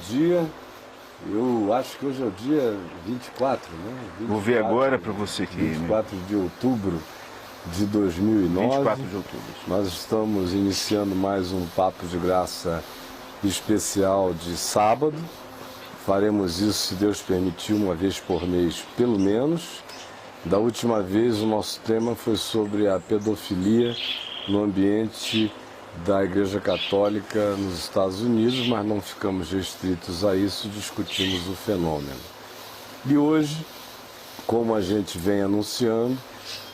dia. Eu acho que hoje é o dia 24, né? 24, vou ver agora para você aqui. 24 de outubro de 2009. 24 de outubro. Nós estamos iniciando mais um Papo de Graça especial de sábado. Faremos isso, se Deus permitir, uma vez por mês, pelo menos. Da última vez, o nosso tema foi sobre a pedofilia no ambiente da Igreja Católica nos Estados Unidos, mas não ficamos restritos a isso, discutimos o fenômeno. E hoje, como a gente vem anunciando,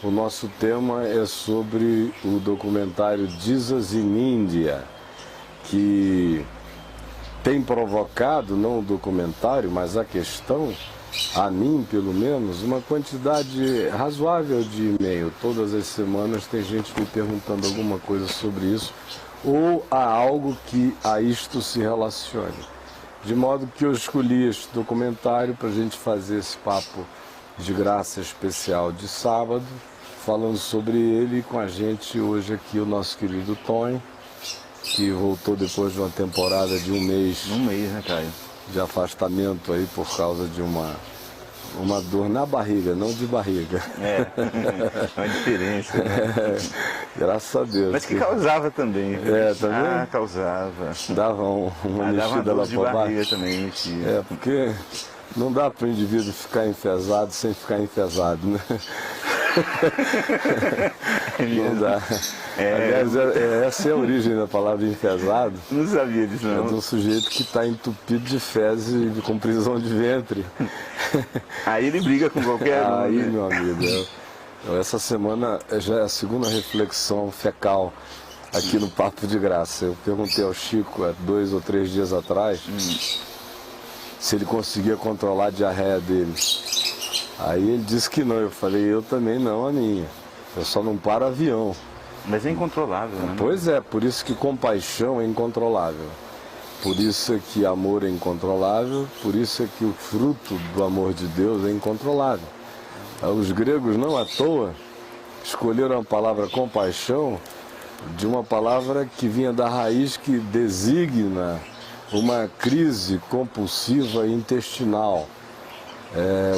o nosso tema é sobre o documentário Jesus in India, que tem provocado, não o documentário, mas a questão, a mim pelo menos, uma quantidade razoável de e-mail. Todas as semanas tem gente me perguntando alguma coisa sobre isso, ou há algo que a isto se relacione. De modo que eu escolhi este documentário para a gente fazer esse papo de graça especial de sábado, falando sobre ele, com a gente hoje aqui o nosso querido Tonho, que voltou depois de uma temporada de um mês. Um mês, né, Caio? De afastamento aí por causa de uma dor na barriga, não de barriga. É uma diferença. Né? Graças a Deus. Mas que causava também. É, também? Ah, causava. Dava uma mexida dava lá de para barriga baixo. também, mexia. É, porque não dá para o indivíduo ficar enfesado sem ficar enfesado, né? Não dá. Aliás, essa é a origem da palavra enfesado. Não sabia disso, não. É de um sujeito que está entupido de fezes e com prisão de ventre. Aí ele briga com qualquer um. Aí, né? meu amigo, essa semana já é a segunda reflexão fecal aqui no Papo de Graça. Eu perguntei ao Chico há 2 ou 3 dias atrás se ele conseguia controlar a diarreia dele. Aí ele disse que não. Eu falei, eu também não, a minha. Eu só não paro avião. Mas é incontrolável, né? Pois é, por isso que compaixão é incontrolável. Por isso é que amor é incontrolável. Por isso é que o fruto do amor de Deus é incontrolável. Os gregos, não à toa, escolheram a palavra compaixão de uma palavra que vinha da raiz que designa uma crise compulsiva intestinal,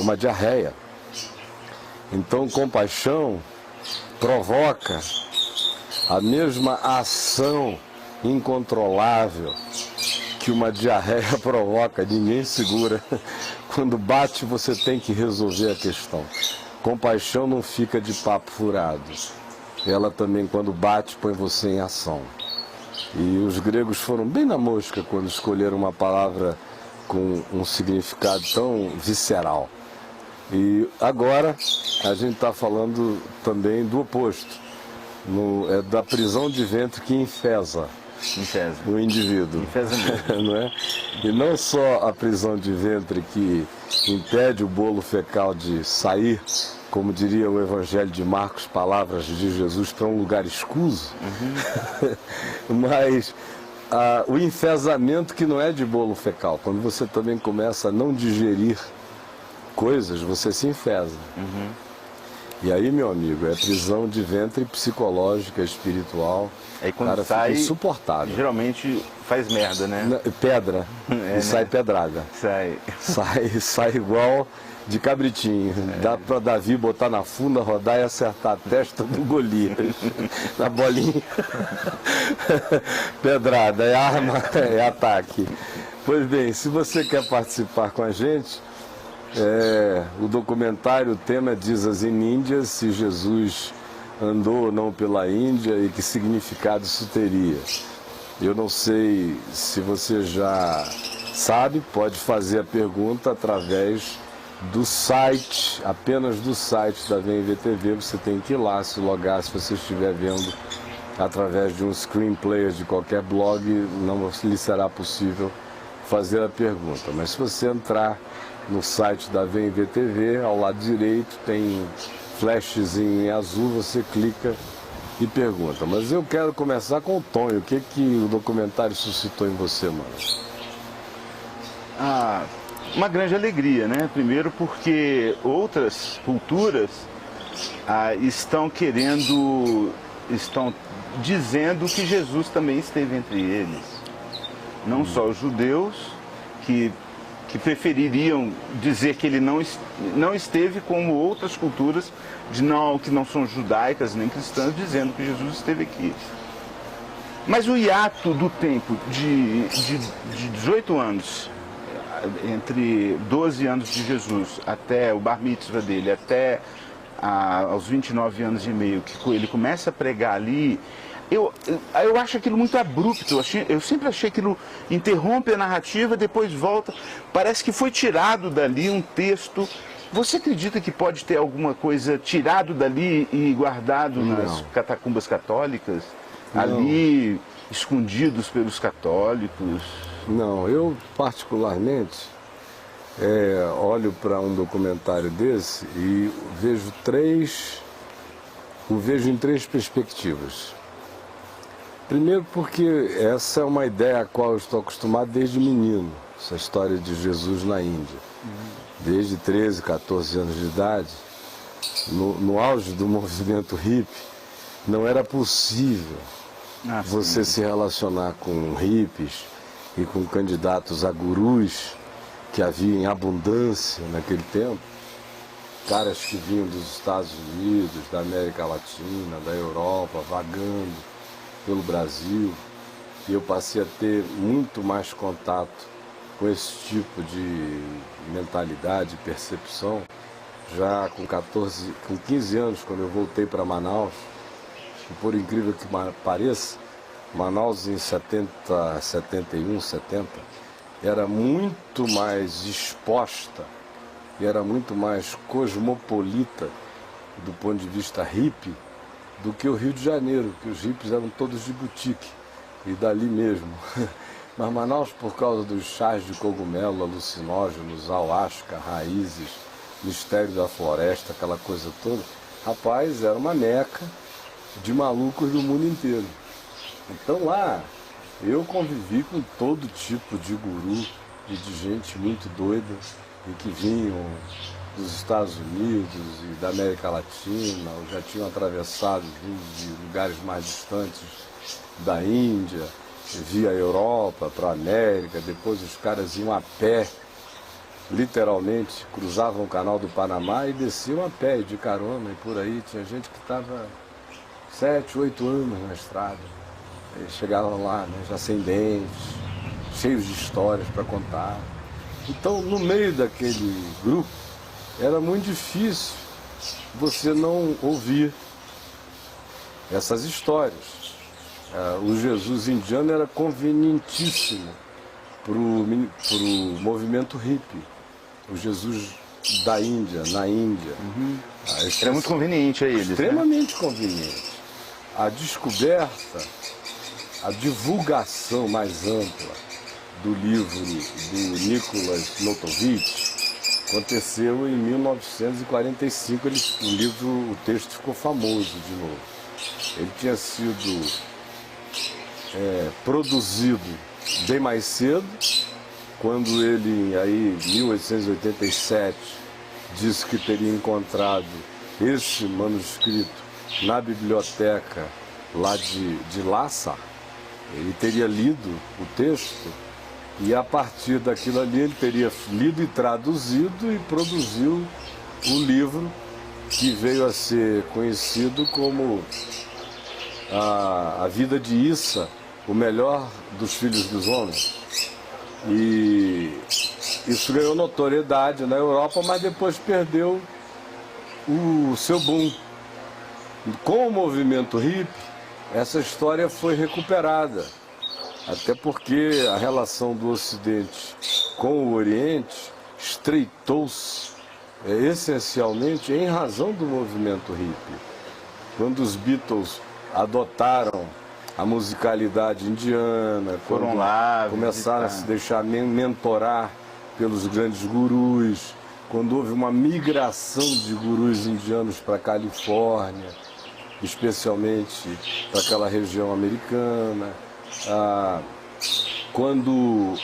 uma diarreia. Então, compaixão provoca a mesma ação incontrolável que uma diarreia provoca. Ninguém segura. Quando bate, você tem que resolver a questão. Compaixão não fica de papo furado. Ela também, quando bate, põe você em ação. E os gregos foram bem na mosca quando escolheram uma palavra com um significado tão visceral. E agora a gente está falando também do oposto. É da prisão de ventre que enfesa o indivíduo. Enfesa mesmo. Não é? E não só a prisão de ventre que impede o bolo fecal de sair, como diria o Evangelho de Marcos, palavras de Jesus, para um lugar escuso, mas o enfesamento que não é de bolo fecal. Quando você também começa a não digerir coisas, você se enfesa. E aí, meu amigo, é prisão de ventre psicológica, espiritual. Aí quando cara, sai, fica insuportável. Geralmente faz merda, né? Pedra. E sai né? pedrada. Sai igual de cabritinho. Dá para Davi botar na funda, rodar e acertar a testa do Golias. Na bolinha. Pedrada, é arma, é ataque. Pois bem, se você quer participar com a gente, o documentário, o tema é Jesus in India, se Jesus andou ou não pela Índia e que significado isso teria. Eu não sei se você já sabe, pode fazer a pergunta através do site, apenas do site da VMVTV. Você tem que ir lá, se logar, se você estiver vendo através de um screen player de qualquer blog, não lhe será possível fazer a pergunta. Mas se você entrar no site da VMVTV, ao lado direito tem flashes em azul, você clica e pergunta. Mas eu quero começar com o Tonho. O que o documentário suscitou em você, mano? Uma grande alegria, né? Primeiro porque outras culturas estão dizendo que Jesus também esteve entre eles. Não só os judeus, que prefeririam dizer que ele não esteve como outras culturas que não são judaicas nem cristãs, dizendo que Jesus esteve aqui. Mas o hiato do tempo de 18 anos, entre 12 anos de Jesus até o bar mitzvah dele, até aos 29 anos e meio, que ele começa a pregar ali, eu acho aquilo muito abrupto. Eu sempre achei que aquilo interrompe a narrativa, depois volta. Parece que foi tirado dali um texto. Você acredita que pode ter alguma coisa tirado dali e guardado nas catacumbas católicas? Não. Ali, escondidos pelos católicos? Não, eu particularmente olho para um documentário desse e o vejo em três perspectivas. Primeiro porque essa é uma ideia a qual eu estou acostumado desde menino, essa história de Jesus na Índia. Desde 13, 14 anos de idade, no auge do movimento hippie, não era possível você se relacionar com hippies e com candidatos a gurus que havia em abundância naquele tempo, caras que vinham dos Estados Unidos, da América Latina, da Europa, vagando pelo Brasil, e eu passei a ter muito mais contato com esse tipo de mentalidade, percepção, já com 15 anos, quando eu voltei para Manaus. E por incrível que pareça, Manaus em 71, 70, era muito mais exposta e era muito mais cosmopolita do ponto de vista hippie do que o Rio de Janeiro, que os hippies eram todos de boutique e dali mesmo. Mas Manaus, por causa dos chás de cogumelo, alucinógenos, ayahuasca, raízes, mistério da floresta, aquela coisa toda, rapaz, era uma meca de malucos do mundo inteiro. Então lá eu convivi com todo tipo de guru e de gente muito doida e que vinham dos Estados Unidos e da América Latina, ou já tinham atravessado de lugares mais distantes da Índia, via Europa para a América. Depois os caras iam a pé, literalmente, cruzavam o canal do Panamá e desciam a pé de carona, e por aí tinha gente que estava 7, 8 anos na estrada. Eles chegavam lá, né, já sem dentes, cheios de histórias para contar. Então, no meio daquele grupo, era muito difícil você não ouvir essas histórias. O Jesus indiano era convenientíssimo para o movimento hippie. O Jesus da Índia, na Índia. Era muito conveniente a eles. Extremamente conveniente. A descoberta, a divulgação mais ampla do livro do Nicholas Notovitch aconteceu em 1945. O texto ficou famoso de novo. Ele tinha sido produzido bem mais cedo, quando ele, em 1887, disse que teria encontrado esse manuscrito na biblioteca lá de Lhasa. Ele teria lido o texto e, a partir daquilo ali, ele teria lido e traduzido e produziu o livro que veio a ser conhecido como A Vida de Issa, o melhor dos filhos dos homens. E isso ganhou notoriedade na Europa, mas depois perdeu o seu boom. Com o movimento hippie, essa história foi recuperada, até porque a relação do Ocidente com o Oriente estreitou-se essencialmente em razão do movimento hippie. Quando os Beatles adotaram a musicalidade indiana, foram lá, começaram a se deixar mentorar pelos grandes gurus, quando houve uma migração de gurus indianos para a Califórnia, especialmente para aquela região americana, quando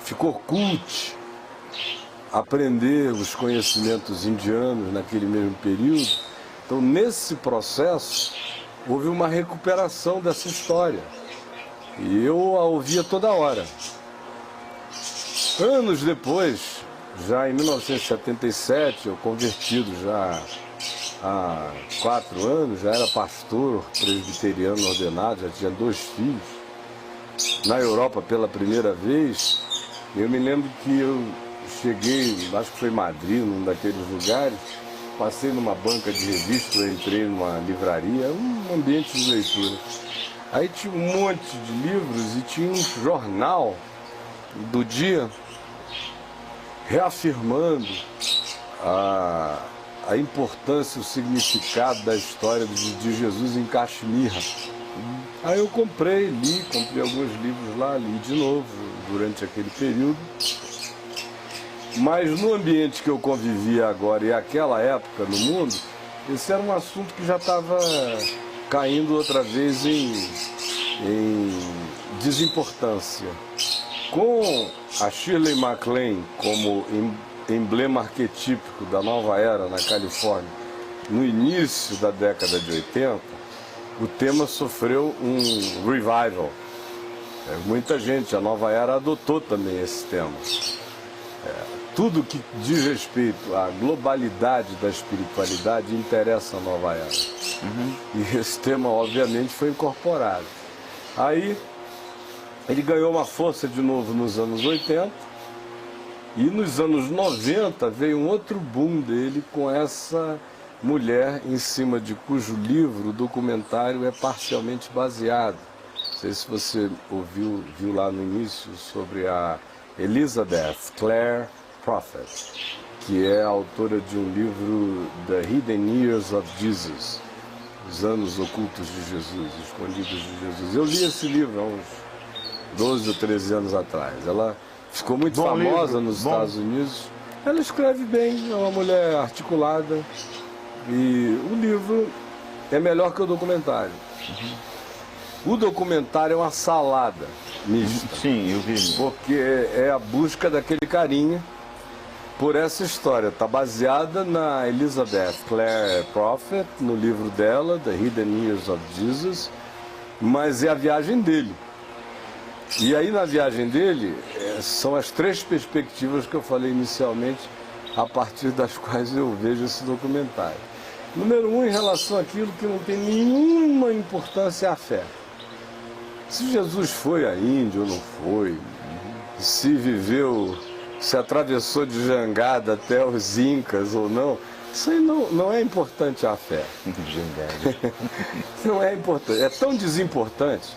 ficou cult aprender os conhecimentos indianos naquele mesmo período. Então, nesse processo, houve uma recuperação dessa história. E eu a ouvia toda hora. Anos depois, já em 1977, eu convertido já há 4 anos, já era pastor presbiteriano ordenado, já tinha 2 filhos. Na Europa pela primeira vez, eu me lembro que eu cheguei, acho que foi em Madrid, num daqueles lugares, passei numa banca de revista, entrei numa livraria, um ambiente de leitura. Aí tinha um monte de livros e tinha um jornal do dia reafirmando a importância, o significado da história de Jesus em Caxemira. Aí eu comprei alguns livros lá, li de novo durante aquele período. Mas no ambiente que eu convivia agora e aquela época no mundo, esse era um assunto que já estava caindo outra vez em desimportância. Com a Shirley MacLaine como emblema arquetípico da nova era na Califórnia, no início da década de 80, o tema sofreu um revival. Muita gente, a nova era adotou também esse tema. Tudo que diz respeito à globalidade da espiritualidade interessa a nova era. E esse tema, obviamente, foi incorporado. Aí, ele ganhou uma força de novo nos anos 80, e nos anos 90 veio um outro boom dele com essa mulher em cima de cujo livro o documentário é parcialmente baseado. Não sei se você viu lá no início sobre a Elizabeth Clare Prophet, que é a autora de um livro The Hidden Years of Jesus, Os Anos Ocultos de Jesus, Escondidos de Jesus. Eu li esse livro há uns 12 ou 13 anos atrás. Ela ficou muito famosa nos Estados Unidos. Ela escreve bem, é uma mulher articulada. E o livro é melhor que o documentário. O documentário é uma salada mista. Sim, eu vi. Porque é a busca daquele carinha por essa história. Está baseada na Elizabeth Clare Prophet, no livro dela, The Hidden Years of Jesus, mas é a viagem dele. E aí na viagem dele, são as 3 perspectivas que eu falei inicialmente, a partir das quais eu vejo esse documentário. Número 1, em relação àquilo que não tem nenhuma importância, é a fé. Se Jesus foi à Índia ou não foi, se viveu, se atravessou de jangada até os Incas ou não, isso aí não é importante a fé. Não é importante. É tão desimportante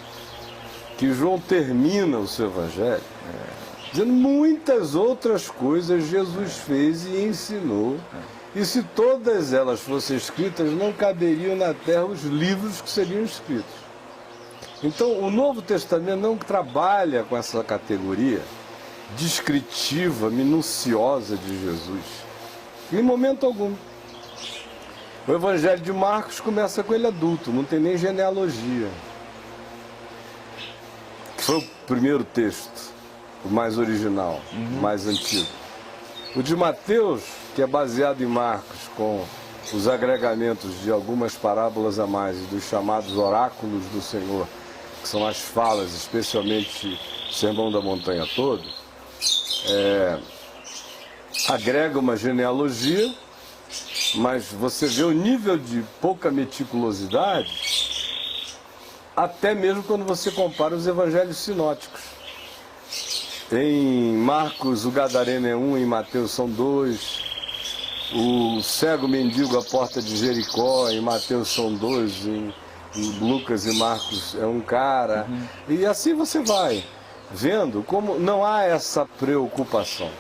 que João termina o seu evangelho dizendo muitas outras coisas Jesus fez e ensinou. E se todas elas fossem escritas, não caberiam na terra os livros que seriam escritos. Então, o Novo Testamento não trabalha com essa categoria descritiva, minuciosa de Jesus. Em momento algum. O Evangelho de Marcos começa com ele adulto, não tem nem genealogia. Foi o primeiro texto, o mais original, o mais antigo. O de Mateus, que é baseado em Marcos, com os agregamentos de algumas parábolas a mais e dos chamados oráculos do Senhor, que são as falas, especialmente o Sermão da Montanha todo, agrega uma genealogia, mas você vê o nível de pouca meticulosidade, até mesmo quando você compara os evangelhos sinóticos. Em Marcos, o Gadareno é 1, em Mateus são 2. O cego mendigo à porta de Jericó, em Mateus são 2. Em Lucas e Marcos é um cara. E assim você vai vendo como não há essa preocupação.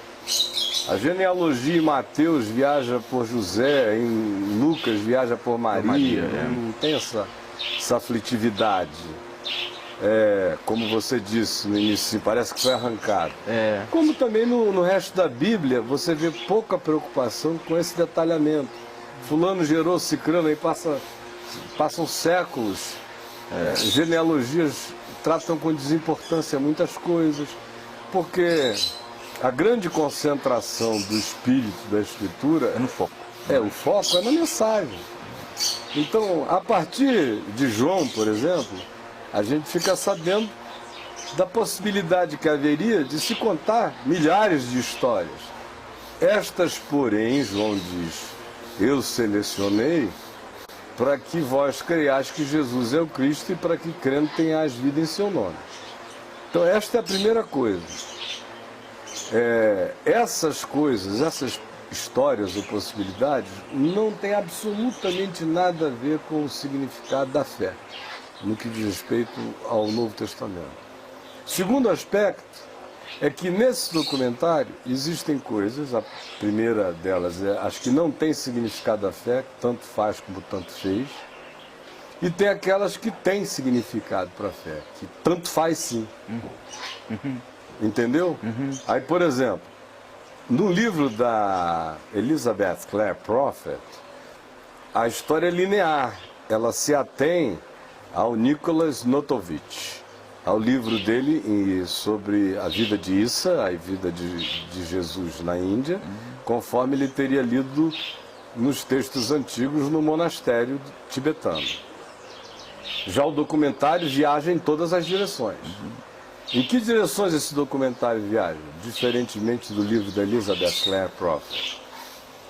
A genealogia em Mateus viaja por José, em Lucas viaja por Maria. Não tem essa aflitividade. Como você disse no início, parece que foi arrancado. Como também no resto da Bíblia, você vê pouca preocupação com esse detalhamento. Fulano gerou Cicrano, aí passam séculos. Genealogias tratam com desimportância muitas coisas, porque a grande concentração do espírito da Escritura é no foco. O foco é na mensagem. Então, a partir de João, por exemplo, a gente fica sabendo da possibilidade que haveria de se contar milhares de histórias. Estas, porém, João diz, eu selecionei para que vós creiais que Jesus é o Cristo e para que crendo tenhais vida em seu nome. Então esta é a primeira coisa. Essas coisas, essas histórias ou possibilidades não têm absolutamente nada a ver com o significado da fé, no que diz respeito ao Novo Testamento. Segundo aspecto é que nesse documentário existem coisas, a primeira delas é as que não têm significado da fé, tanto faz como tanto fez, e tem aquelas que têm significado para a fé, que tanto faz sim. Entendeu? Aí, por exemplo, no livro da Elizabeth Clare Prophet, a história é linear, ela se atém ao Nicholas Notovitch, ao livro dele sobre a vida de Issa, a vida de Jesus na Índia, conforme ele teria lido nos textos antigos no monastério tibetano. Já o documentário viaja em todas as direções. Em que direções esse documentário viaja? Diferentemente do livro da Elizabeth Clare Prophet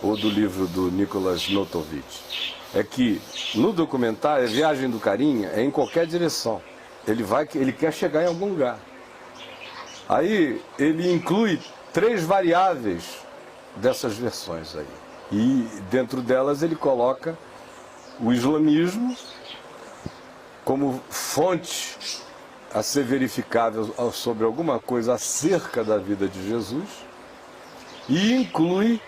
ou do livro do Nicholas Notovitch. É que no documentário a viagem do carinha é em qualquer direção. Ele quer chegar em algum lugar. Aí ele inclui 3 variáveis dessas versões aí. E dentro delas ele coloca o islamismo como fonte a ser verificável sobre alguma coisa acerca da vida de Jesus e inclui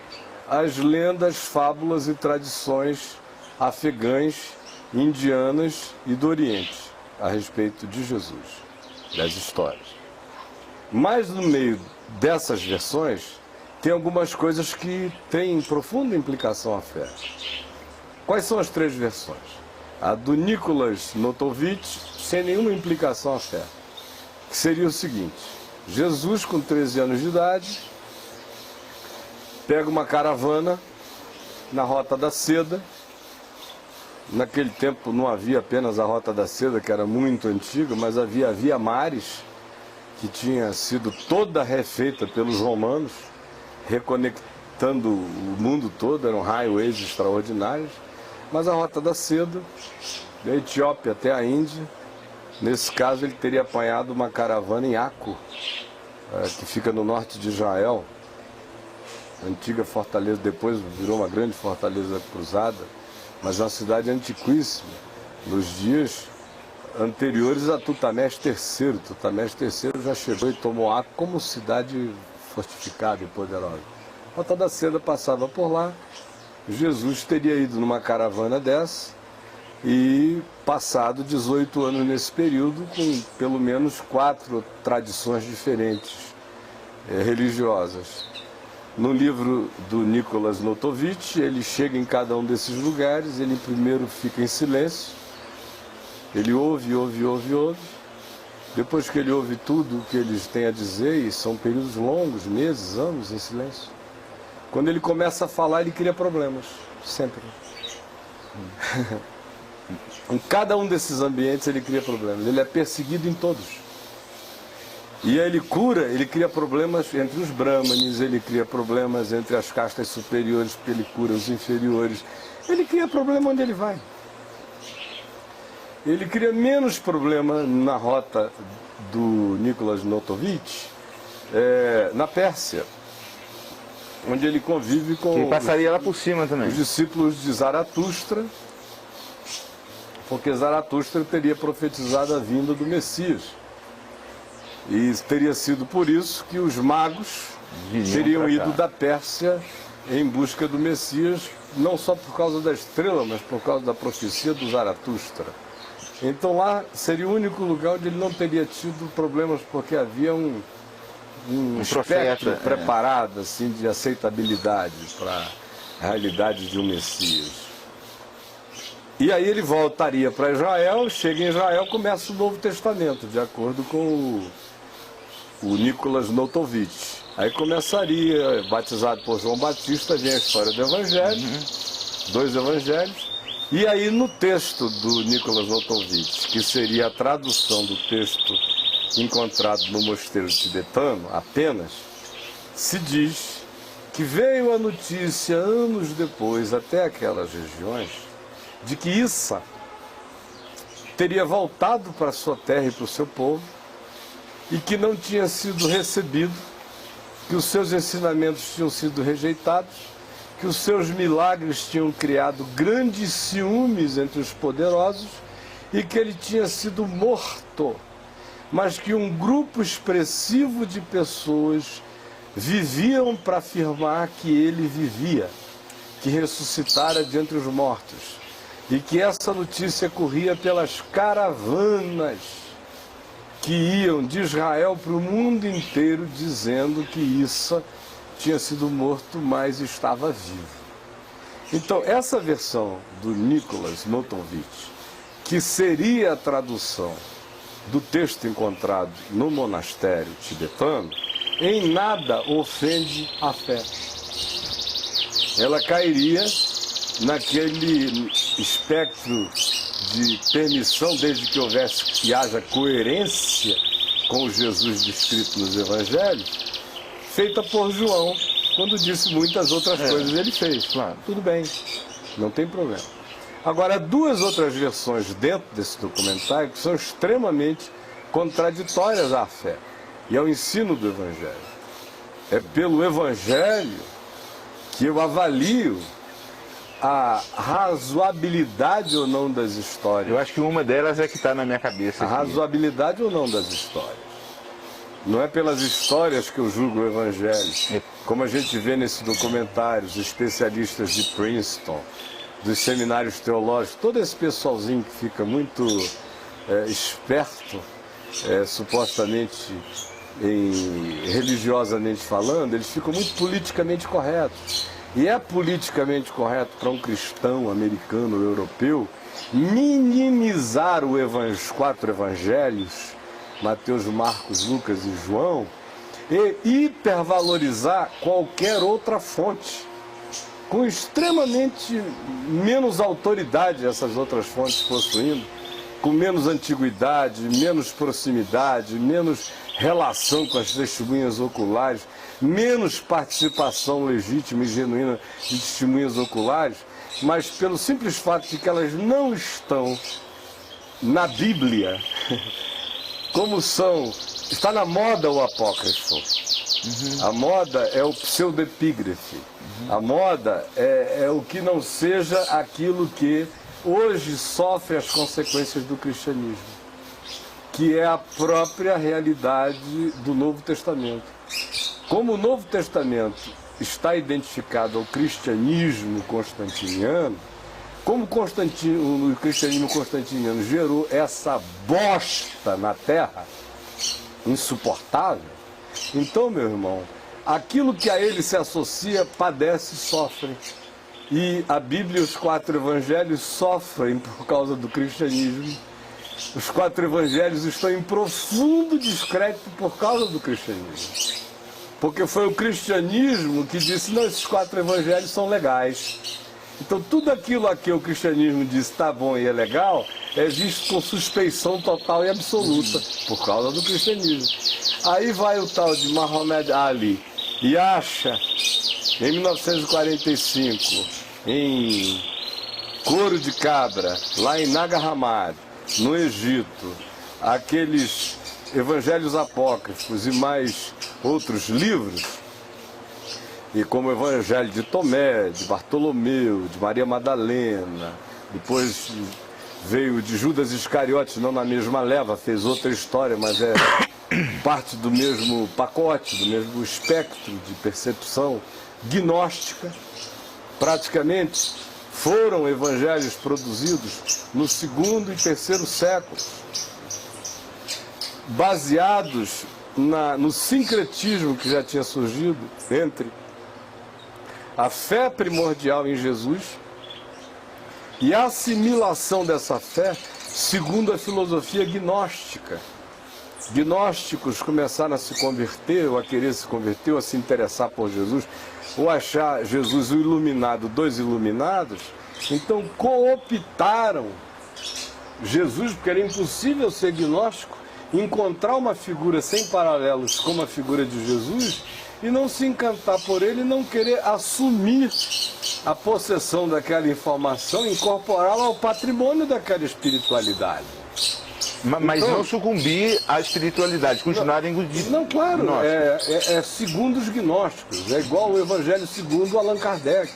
as lendas, fábulas e tradições afegãs, indianas e do Oriente a respeito de Jesus, das histórias. Mas no meio dessas versões tem algumas coisas que têm profunda implicação à fé. Quais são as 3 versões? A do Nicholas Notovitch, sem nenhuma implicação à fé, que seria o seguinte: Jesus, com 13 anos de idade, pega uma caravana na Rota da Seda. Naquele tempo não havia apenas a Rota da Seda, que era muito antiga, mas havia a Via Maris, que tinha sido toda refeita pelos romanos, reconectando o mundo todo, eram highways extraordinários. Mas a Rota da Seda, da Etiópia até a Índia, nesse caso ele teria apanhado uma caravana em Akko, que fica no norte de Israel, antiga fortaleza, depois virou uma grande fortaleza cruzada, mas é uma cidade antiquíssima, nos dias anteriores a Tutamés III. Tutamés III já chegou e tomou Akko como cidade fortificada e poderosa. A Rota da Seda passava por lá. Jesus teria ido numa caravana dessa e passado 18 anos nesse período com pelo menos 4 tradições diferentes religiosas. No livro do Nicholas Notovitch, ele chega em cada um desses lugares, ele primeiro fica em silêncio, ele ouve. Depois que ele ouve tudo o que eles têm a dizer, e são períodos longos, meses, anos em silêncio, quando ele começa a falar, ele cria problemas, sempre. Em cada um desses ambientes ele cria problemas, ele é perseguido em todos. E aí ele cria problemas entre os brahmanes, ele cria problemas entre as castas superiores, porque ele cura os inferiores. Ele cria problema onde ele vai. Ele cria menos problema na rota do Nicholas Notovitch, na Pérsia, onde ele convive com ele passaria lá por cima também. Os discípulos de Zaratustra, porque Zaratustra teria profetizado a vinda do Messias. E teria sido por isso que os magos teriam ido da Pérsia em busca do Messias, não só por causa da estrela, mas por causa da profecia do Zaratustra. Então lá seria o único lugar onde ele não teria tido problemas, porque havia um espectro preparado assim, de aceitabilidade para a realidade de um Messias. E aí ele voltaria para Israel, chega em Israel, começa o Novo Testamento, de acordo com o Nicholas Notovitch. Aí começaria, batizado por João Batista, vem a história do Evangelho, 2 Evangelhos, e aí no texto do Nicholas Notovitch, que seria a tradução do texto encontrado no mosteiro tibetano, apenas, se diz que veio a notícia, anos depois, até aquelas regiões, de que Issa teria voltado para a sua terra e para o seu povo, e que não tinha sido recebido, que os seus ensinamentos tinham sido rejeitados, que os seus milagres tinham criado grandes ciúmes entre os poderosos e que ele tinha sido morto, mas que um grupo expressivo de pessoas viviam para afirmar que ele vivia, que ressuscitara de entre os mortos, e que essa notícia corria pelas caravanas que iam de Israel para o mundo inteiro, dizendo que Issa tinha sido morto, mas estava vivo. Então, essa versão do Nicholas Notonvitch, que seria a tradução do texto encontrado no monastério tibetano, em nada ofende a fé. Ela cairia naquele espectro de permissão, desde que houvesse e haja coerência com o Jesus descrito nos evangelhos, feita por João, quando disse muitas outras coisas ele fez. Claro, tudo bem, não tem problema. Agora, duas outras versões dentro desse documentário que são extremamente contraditórias à fé e ao ensino do evangelho. É pelo evangelho que eu avalio a razoabilidade ou não das histórias. Eu acho que uma delas é que está na minha cabeça. A razoabilidade ou não das histórias. Não é pelas histórias que eu julgo o evangelho. Como a gente vê nesse documentário, os especialistas de Princeton, dos seminários teológicos, todo esse pessoalzinho que fica muito esperto, supostamente, religiosamente falando, eles ficam muito politicamente corretos. E é politicamente correto para um cristão americano ou europeu minimizar os 4 evangelhos, Mateus, Marcos, Lucas e João, e hipervalorizar qualquer outra fonte, com extremamente menos autoridade essas outras fontes possuindo, com menos antiguidade, menos proximidade, menos relação com as testemunhas oculares, menos participação legítima e genuína de testemunhas oculares, mas pelo simples fato de que elas não estão na Bíblia, como está na moda o apócrifo. A moda é o pseudepígrafe. A moda é o que não seja aquilo que hoje sofre as consequências do cristianismo, que é a própria realidade do Novo Testamento. Como o Novo Testamento está identificado ao cristianismo constantiniano, como o cristianismo constantiniano gerou essa bosta na terra, insuportável, então, meu irmão, aquilo que a ele se associa padece e sofre. E a Bíblia e os 4 evangelhos sofrem por causa do cristianismo. Os 4 evangelhos estão em profundo descrédito por causa do cristianismo. Porque foi o cristianismo que disse, não, esses 4 evangelhos são legais. Então tudo aquilo a que o cristianismo diz está bom e é legal, é visto com suspeição total e absoluta, por causa do cristianismo. Aí vai o tal de Muhammad Ali e acha, em 1945, em Couro de Cabra, lá em Nag Hammadi, no Egito, aqueles evangelhos apócrifos e mais outros livros, e como o evangelho de Tomé, de Bartolomeu, de Maria Madalena, depois veio de Judas Iscariotes, não na mesma leva, fez outra história, mas é parte do mesmo pacote, do mesmo espectro de percepção gnóstica. Praticamente foram evangelhos produzidos no 2º e 3º século, baseados no sincretismo que já tinha surgido entre a fé primordial em Jesus e a assimilação dessa fé segundo a filosofia gnóstica. Gnósticos começaram a se converter, ou a querer se converter, ou a se interessar por Jesus, ou achar Jesus o iluminado dos iluminados, então cooptaram Jesus, porque era impossível ser gnóstico encontrar uma figura sem paralelos como a figura de Jesus e não se encantar por ele e não querer assumir a possessão daquela informação, incorporá-la ao patrimônio daquela espiritualidade. Mas Então, não sucumbir à espiritualidade, continuarem... Não, claro, é segundo os gnósticos, é igual o Evangelho segundo Allan Kardec,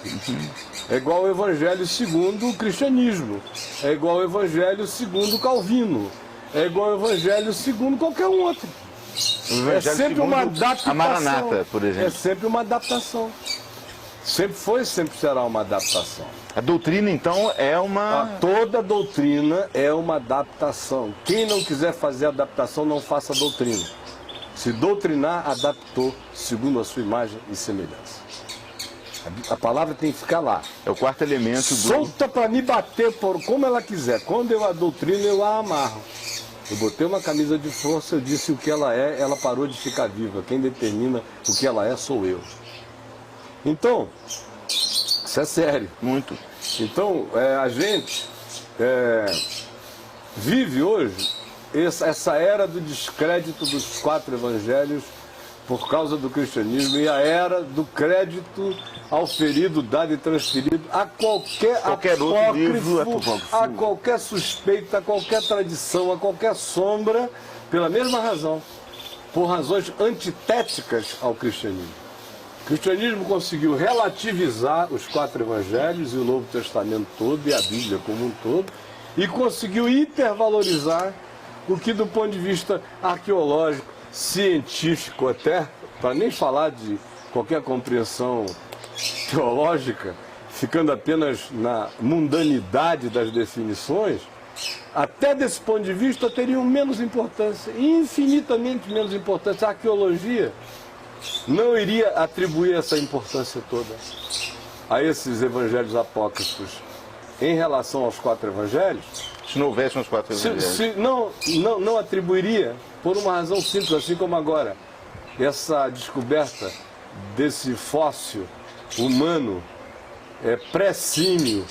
é igual o Evangelho segundo o cristianismo, é igual o Evangelho segundo Calvino, é igual o Evangelho segundo qualquer um outro. É sempre uma adaptação. A Maranata, por exemplo. É sempre uma adaptação. Sempre foi, sempre será uma adaptação. A doutrina, então, é uma... Toda doutrina é uma adaptação. Quem não quiser fazer adaptação, não faça doutrina. Se doutrinar, adaptou segundo a sua imagem e semelhança. A palavra tem que ficar lá. É o quarto elemento do... Solta para me bater por como ela quiser. Quando eu a doutrino, eu a amarro. Eu botei uma camisa de força, eu disse o que ela é, ela parou de ficar viva. Quem determina o que ela é sou eu. Então, isso é sério. Muito. Então, a gente vive hoje essa era do descrédito dos 4 evangelhos por causa do cristianismo e a era do crédito auferido, dado e transferido a qualquer outro livro, a qualquer suspeita, a qualquer tradição, a qualquer sombra, pela mesma razão, por razões antitéticas ao cristianismo. O cristianismo conseguiu relativizar os 4 evangelhos e o Novo Testamento todo e a Bíblia como um todo, e conseguiu hipervalorizar o que, do ponto de vista arqueológico, científico até, para nem falar de qualquer compreensão teológica, ficando apenas na mundanidade das definições, até desse ponto de vista teriam menos importância, infinitamente menos importância. A arqueologia não iria atribuir essa importância toda a esses evangelhos apócrifos em relação aos 4 evangelhos. Se não houvessem os 4 evangelhos. Não atribuiria, por uma razão simples, assim como agora. Essa descoberta desse fóssil humano pré-símio,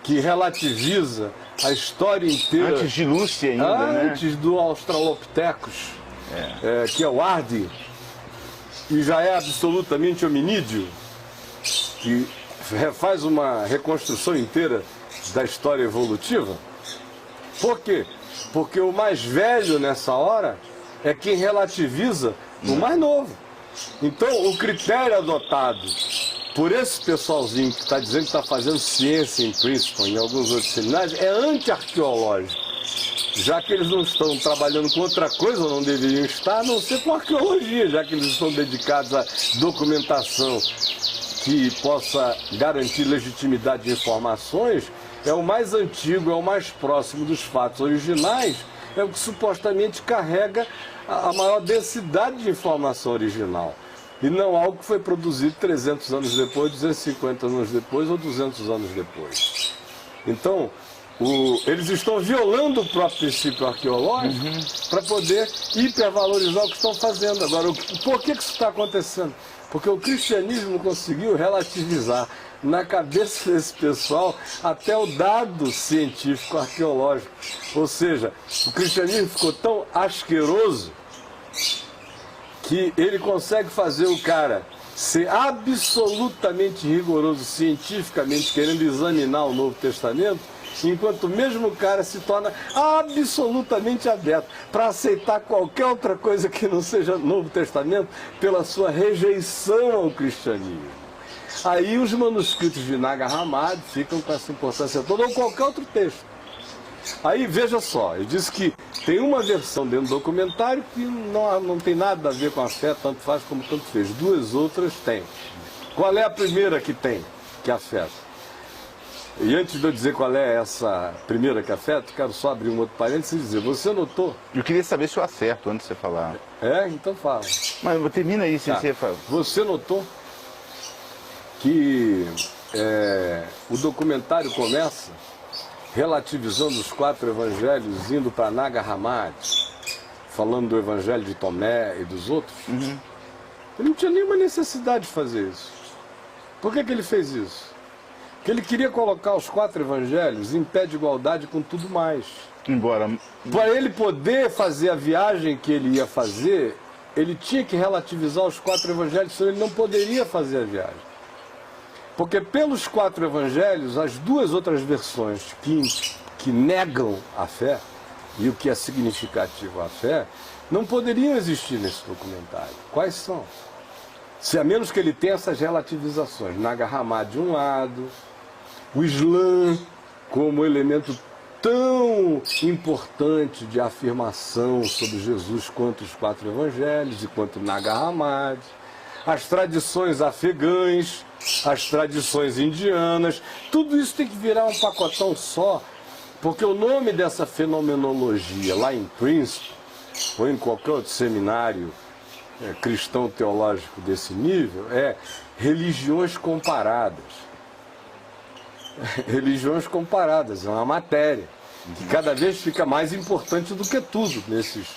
que relativiza a história inteira. Antes de Lúcia ainda, antes do Australopithecus, que é o Ardi, e já é absolutamente hominídeo, que faz uma reconstrução inteira da história evolutiva. Por quê? Porque o mais velho nessa hora é quem relativiza o mais novo. Então, o critério adotado por esse pessoalzinho que está dizendo que está fazendo ciência em Princeton e em alguns outros seminários é anti-arqueológico, já que eles não estão trabalhando com outra coisa, ou não deveriam estar, a não ser com arqueologia, já que eles estão dedicados à documentação que possa garantir legitimidade de informações. É o mais antigo, é o mais próximo dos fatos originais, é o que supostamente carrega a maior densidade de informação original. E não algo que foi produzido 300 anos depois, 250 anos depois ou 200 anos depois. Então, eles estão violando o próprio princípio arqueológico para poder hipervalorizar o que estão fazendo. Agora, por que isso está acontecendo? Porque o cristianismo conseguiu relativizar na cabeça desse pessoal até o dado científico arqueológico. Ou seja, o cristianismo ficou tão asqueroso que ele consegue fazer o cara ser absolutamente rigoroso cientificamente, querendo examinar o Novo Testamento, enquanto o mesmo cara se torna absolutamente aberto para aceitar qualquer outra coisa que não seja Novo Testamento pela sua rejeição ao cristianismo. Aí os manuscritos de Nag Hammadi ficam com essa importância toda, ou qualquer outro texto. Aí, veja só, eu disse que tem uma versão dentro do documentário que não tem nada a ver com a fé, tanto faz como tanto fez. 2 outras tem. Qual é a primeira que tem, que afeta? E antes de eu dizer qual é essa primeira que afeta, quero só abrir um outro parênteses e dizer, você notou? Eu queria saber se eu acerto antes de você falar. Então fala. Mas termina aí, se você fala. Você notou que o documentário começa relativizando os 4 evangelhos, indo para Nag Hammadi, falando do evangelho de Tomé e dos outros? Ele não tinha nenhuma necessidade de fazer isso. Por que ele fez isso? que ele queria colocar os 4 evangelhos em pé de igualdade com tudo mais. Embora... Para ele poder fazer a viagem que ele ia fazer, ele tinha que relativizar os 4 evangelhos, senão ele não poderia fazer a viagem. Porque pelos 4 evangelhos, as 2 outras versões que negam a fé, e o que é significativo a fé, não poderiam existir nesse documentário. Quais são? Se a menos que ele tenha essas relativizações. Nag Hammadi de um lado, o Islã como elemento tão importante de afirmação sobre Jesus quanto os 4 evangelhos e quanto Nag Hammadi, as tradições afegãs, as tradições indianas, tudo isso tem que virar um pacotão só, porque o nome dessa fenomenologia lá em Princeton, ou em qualquer outro seminário cristão teológico desse nível, é religiões comparadas. Religiões comparadas, é uma matéria que cada vez fica mais importante do que tudo nesses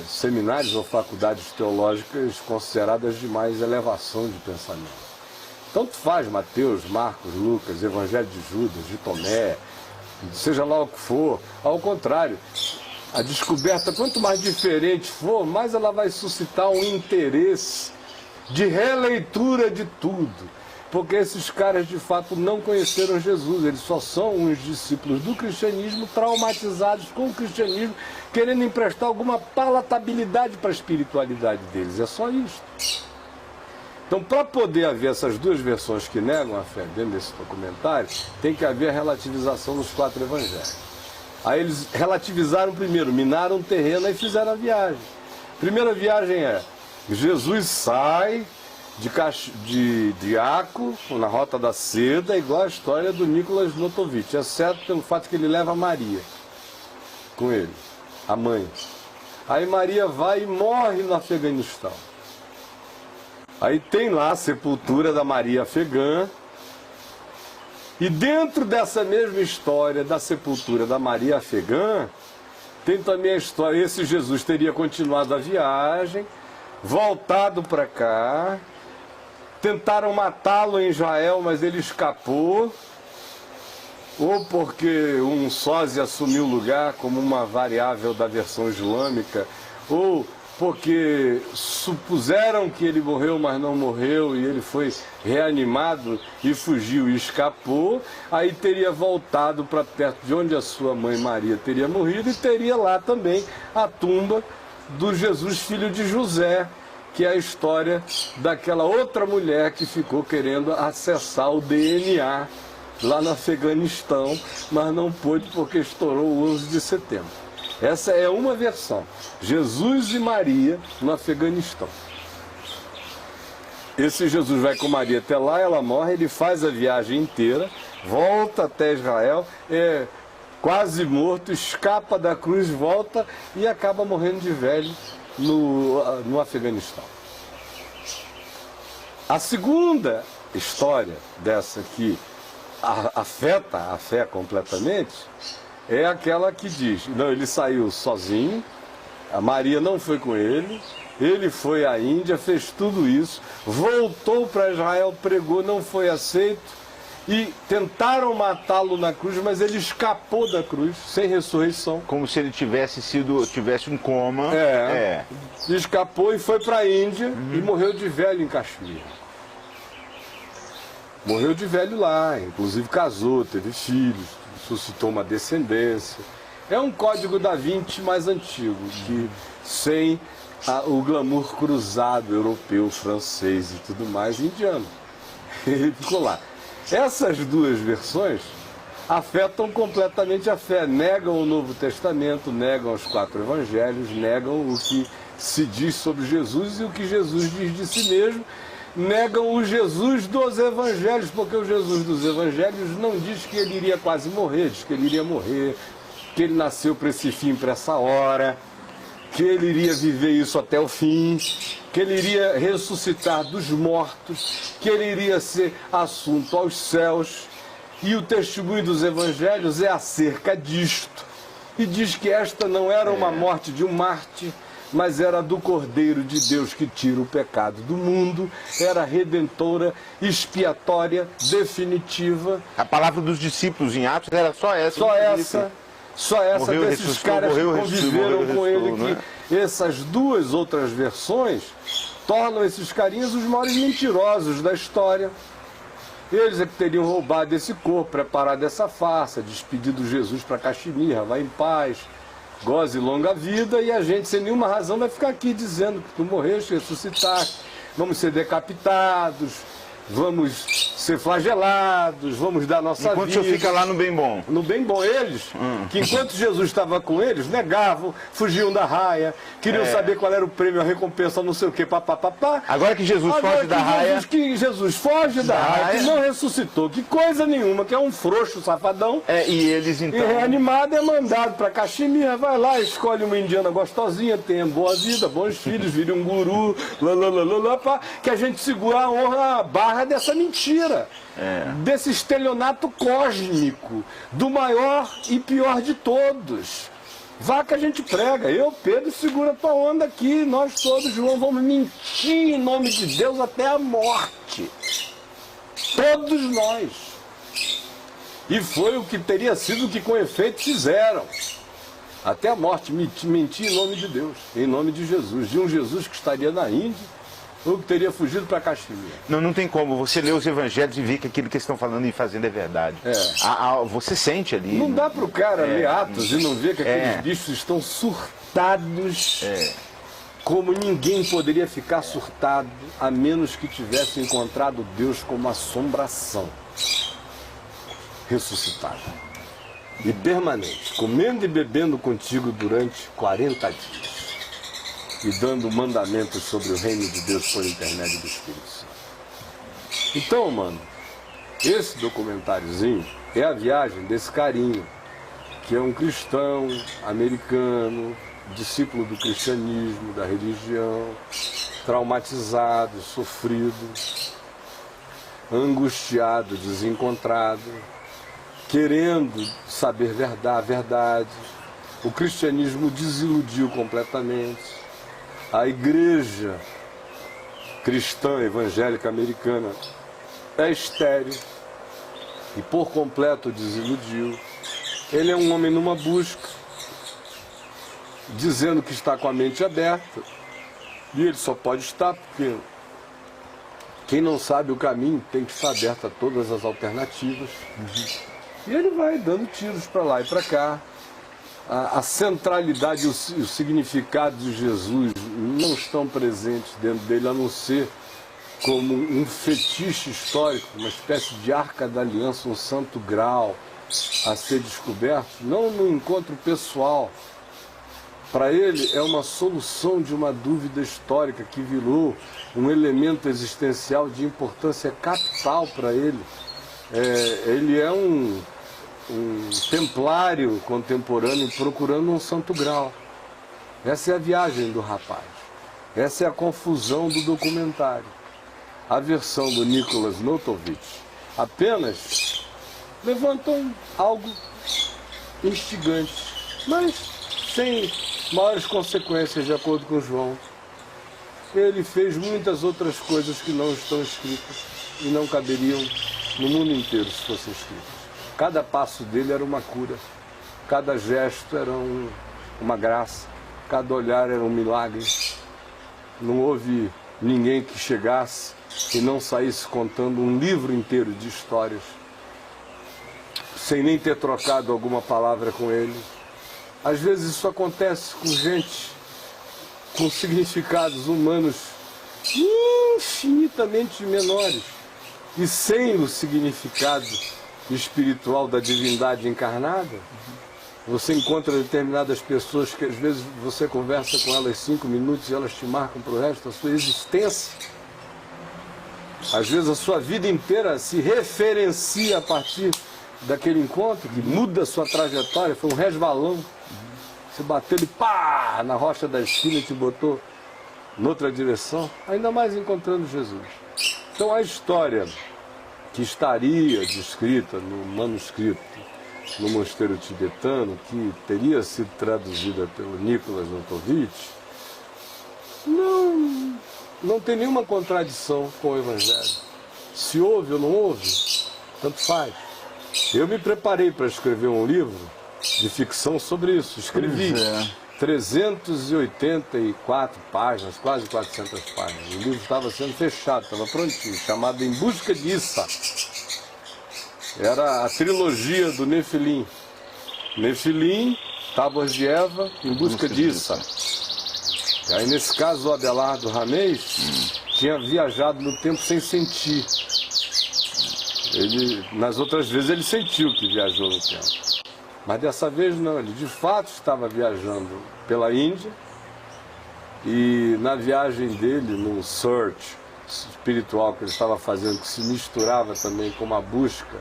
seminários ou faculdades teológicas consideradas de mais elevação de pensamento. Tanto faz Mateus, Marcos, Lucas, Evangelho de Judas, de Tomé, seja lá o que for, ao contrário, a descoberta, quanto mais diferente for, mais ela vai suscitar um interesse de releitura de tudo. Porque esses caras, de fato, não conheceram Jesus. Eles só são uns discípulos do cristianismo traumatizados com o cristianismo, querendo emprestar alguma palatabilidade para a espiritualidade deles. É só isso. Então, para poder haver essas 2 versões que negam a fé dentro desse documentário, tem que haver a relativização dos 4 evangelhos. Aí eles relativizaram primeiro, minaram o terreno e fizeram a viagem. Primeira viagem é, Jesus sai de Acre, na Rota da Seda, igual a história do Nicholas Notovitch, exceto pelo fato que ele leva Maria com ele, a mãe. Aí Maria vai e morre no Afeganistão. Aí tem lá a sepultura da Maria afegã. E dentro dessa mesma história da sepultura da Maria afegã, tem também a história, esse Jesus teria continuado a viagem, voltado para cá, tentaram matá-lo em Israel, mas ele escapou, ou porque um sósia assumiu o lugar como uma variável da versão islâmica, ou porque supuseram que ele morreu, mas não morreu, e ele foi reanimado e fugiu e escapou, aí teria voltado para perto de onde a sua mãe Maria teria morrido, e teria lá também a tumba do Jesus, filho de José, que é a história daquela outra mulher que ficou querendo acessar o DNA lá no Afeganistão, mas não pôde porque estourou o 11 de setembro. Essa é uma versão. Jesus e Maria no Afeganistão. Esse Jesus vai com Maria até lá, ela morre, ele faz a viagem inteira, volta até Israel, é quase morto, escapa da cruz, volta e acaba morrendo de velho no Afeganistão. A segunda história dessa que afeta a fé completamente é aquela que diz, não, ele saiu sozinho, a Maria não foi com ele, ele foi à Índia, fez tudo isso, voltou para Israel, pregou, não foi aceito, e tentaram matá-lo na cruz, mas ele escapou da cruz, sem ressurreição. Como se ele tivesse um coma. Escapou e foi para a Índia e morreu de velho em Caxemira. Morreu de velho lá, inclusive casou, teve filhos, suscitou uma descendência. É um código da Vinci mais antigo, que sem o glamour cruzado europeu, francês e tudo mais, indiano. Ele ficou lá. Essas 2 versões afetam completamente a fé, negam o Novo Testamento, negam os 4 evangelhos, negam o que se diz sobre Jesus e o que Jesus diz de si mesmo, negam o Jesus dos evangelhos, porque o Jesus dos evangelhos não diz que ele iria quase morrer, diz que ele iria morrer, que ele nasceu para esse fim, para essa hora, que ele iria viver isso até o fim, que ele iria ressuscitar dos mortos, que ele iria ser assunto aos céus. E o testemunho dos evangelhos é acerca disto. E diz que esta não era uma morte de um mártir, mas era do Cordeiro de Deus que tira o pecado do mundo, era redentora, expiatória, definitiva. A palavra dos discípulos em Atos era só essa. Só essa Morreu, desses ressuscitou, caras morreu, que conviveram ressuscitou, com ele, não que essas duas outras versões tornam esses carinhas os maiores mentirosos da história. Eles é que teriam roubado esse corpo, preparado essa farsa, despedido Jesus para Caxemira, vai em paz, goze longa vida, e a gente sem nenhuma razão vai ficar aqui dizendo que tu morreste, ressuscitaste, vamos ser decapitados, vamos ser flagelados, vamos dar nossa vida. Enquanto o senhor fica lá no bem bom. No bem bom, eles, que enquanto Jesus estava com eles, negavam, fugiam da raia, queriam saber qual era o prêmio, a recompensa, não sei o que, papapá. Agora que Jesus foge da raia. Que Jesus foge da raia, que não ressuscitou, que coisa nenhuma, que é um frouxo safadão. E eles então. E reanimado é mandado para Caxemira, vai lá, escolhe uma indiana gostosinha, tenha boa vida, bons filhos, vire um guru, que a gente segura a honra, a barra dessa mentira. Desse estelionato cósmico, do maior e pior de todos. Vá que a gente prega. Eu, Pedro, segura tua onda aqui. Nós todos, João, vamos mentir em nome de Deus até a morte. Todos nós. E foi o que teria sido o que com efeito fizeram. Até a morte, mentir em nome de Deus, em nome de Jesus. De um Jesus que estaria na Índia, ou que teria fugido para Caxemira. Não tem como. Você lê os evangelhos e vê que aquilo que eles estão falando e fazendo é verdade. Você sente ali. Não dá para o cara ler Atos e não ver que aqueles bichos estão surtados. Como ninguém poderia ficar surtado, a menos que tivesse encontrado Deus como assombração. Ressuscitado. E permanente, comendo e bebendo contigo durante 40 dias. E dando mandamentos sobre o reino de Deus por intermédio do Espírito Santo. Então, mano, esse documentáriozinho é a viagem desse carinho, que é um cristão americano, discípulo do cristianismo, da religião, traumatizado, sofrido, angustiado, desencontrado, querendo saber a verdade. O cristianismo desiludiu completamente. A igreja cristã evangélica americana é estéril e por completo desiludiu. Ele é um homem numa busca, dizendo que está com a mente aberta, e ele só pode estar porque quem não sabe o caminho tem que estar aberto a todas as alternativas. E ele vai dando tiros para lá e para cá. A centralidade e o significado de Jesus não estão presentes dentro dele, a não ser como um fetiche histórico, uma espécie de arca da aliança, um santo grau a ser descoberto, não no encontro pessoal. Para ele é uma solução de uma dúvida histórica que virou um elemento existencial de importância capital para ele. Ele é um templário contemporâneo procurando um santo grau. Essa é a viagem do rapaz. Essa é a confusão do documentário. A versão do Nicholas Notovitch apenas levantam algo instigante, mas sem maiores consequências, de acordo com João. Ele fez muitas outras coisas que não estão escritas e não caberiam no mundo inteiro se fossem escritas. Cada passo dele era uma cura, cada gesto era uma graça, cada olhar era um milagre. Não houve ninguém que chegasse e não saísse contando um livro inteiro de histórias, sem nem ter trocado alguma palavra com ele. Às vezes isso acontece com gente com significados humanos infinitamente menores e sem o significado espiritual da divindade encarnada. Você encontra determinadas pessoas que às vezes você conversa com elas 5 minutos e elas te marcam para o resto da sua existência. Às vezes a sua vida inteira se referencia a partir daquele encontro que muda a sua trajetória. Foi um resvalão. Você bateu ele, pá, na rocha da esquina e te botou noutra direção. Ainda mais encontrando Jesus. Então a história que estaria descrita no manuscrito no mosteiro tibetano, que teria sido traduzida pelo Nicholas Notovitch, Não tem nenhuma contradição com o Evangelho. Se houve ou não houve, tanto faz. Eu me preparei para escrever um livro de ficção sobre isso. Escrevi 384 páginas, quase 400 páginas. O livro estava sendo fechado, estava prontinho, chamado Em Busca de Issa. Era a trilogia do Nefilim. Nefilim, Tábuas de Eva, Em Busca de Issa. E aí, nesse caso, o Abelardo Ramês tinha viajado no tempo sem sentir. Nas outras vezes ele sentiu que viajou no tempo. Mas dessa vez não, ele de fato estava viajando pela Índia e na viagem dele, num search espiritual que ele estava fazendo, que se misturava também com uma busca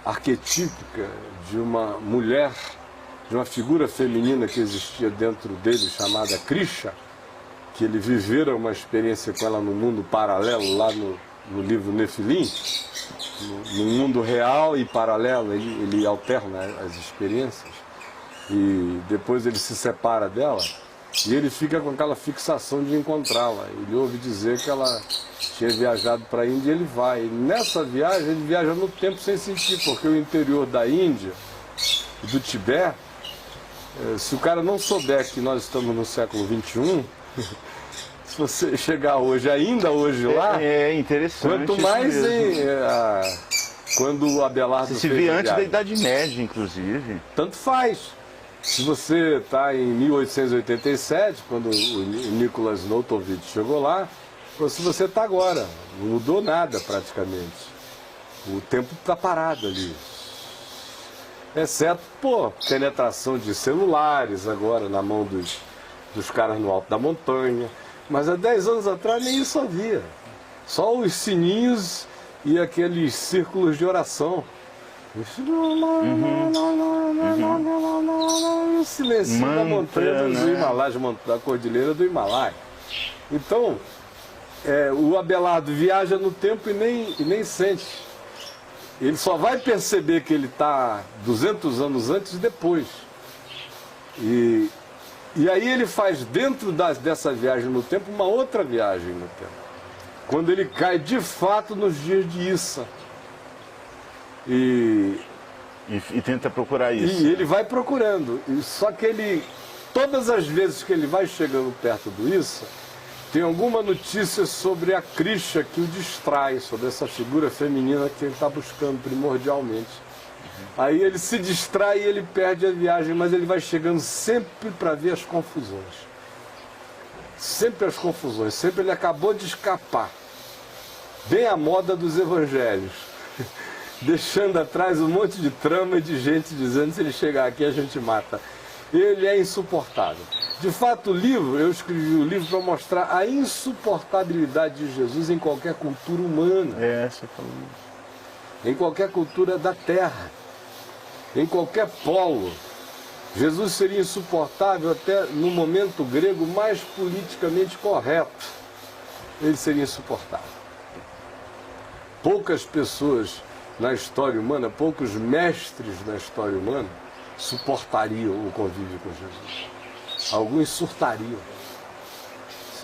arquetípica de uma mulher, de uma figura feminina que existia dentro dele, chamada Krisha, que ele vivera uma experiência com ela no mundo paralelo, lá no livro Nefilim, no mundo real e paralelo, ele alterna as experiências e depois ele se separa dela e ele fica com aquela fixação de encontrá-la. Ele ouve dizer que ela tinha viajado para a Índia e ele vai. E nessa viagem ele viaja no tempo sem sentir, porque o interior da Índia e do Tibete, se o cara não souber que nós estamos no século XXI, se você chegar hoje, ainda hoje lá, é interessante. Quanto mais quando o Abelardo se vê antes da Idade Média, inclusive. Tanto faz. Se você está em 1887, quando o Nicholas Notovitch chegou lá, ou se você está agora, não mudou nada praticamente. O tempo está parado ali. Exceto, penetração de celulares agora na mão dos caras no alto da montanha. Mas há 10 anos atrás nem isso havia. Só os sininhos e aqueles círculos de oração. O silêncio da montanha do Himalaia, da cordilheira do Himalaia. Então, o Abelardo viaja no tempo e nem sente. Ele só vai perceber que ele está 200 anos antes depois. E aí ele faz, dentro dessa viagem no tempo, uma outra viagem no tempo. Quando ele cai de fato nos dias de Issa. E tenta procurar isso. E ele vai procurando. Só que todas as vezes que ele vai chegando perto do Issa, tem alguma notícia sobre a Krisha que o distrai, sobre essa figura feminina que ele está buscando primordialmente. Aí ele se distrai e ele perde a viagem, mas ele vai chegando sempre para ver as confusões. Sempre as confusões, sempre ele acabou de escapar. Bem à moda dos evangelhos. Deixando atrás um monte de trama e de gente dizendo: se ele chegar aqui a gente mata. Ele é insuportável. De fato, eu escrevi o livro para mostrar a insuportabilidade de Jesus em qualquer cultura humana. Você falou isso. Em qualquer cultura da terra. Em qualquer polo. Jesus seria insuportável até no momento grego mais politicamente correto. Ele seria insuportável. Poucas pessoas na história humana, poucos mestres na história humana suportariam o convívio com Jesus. Alguns surtariam.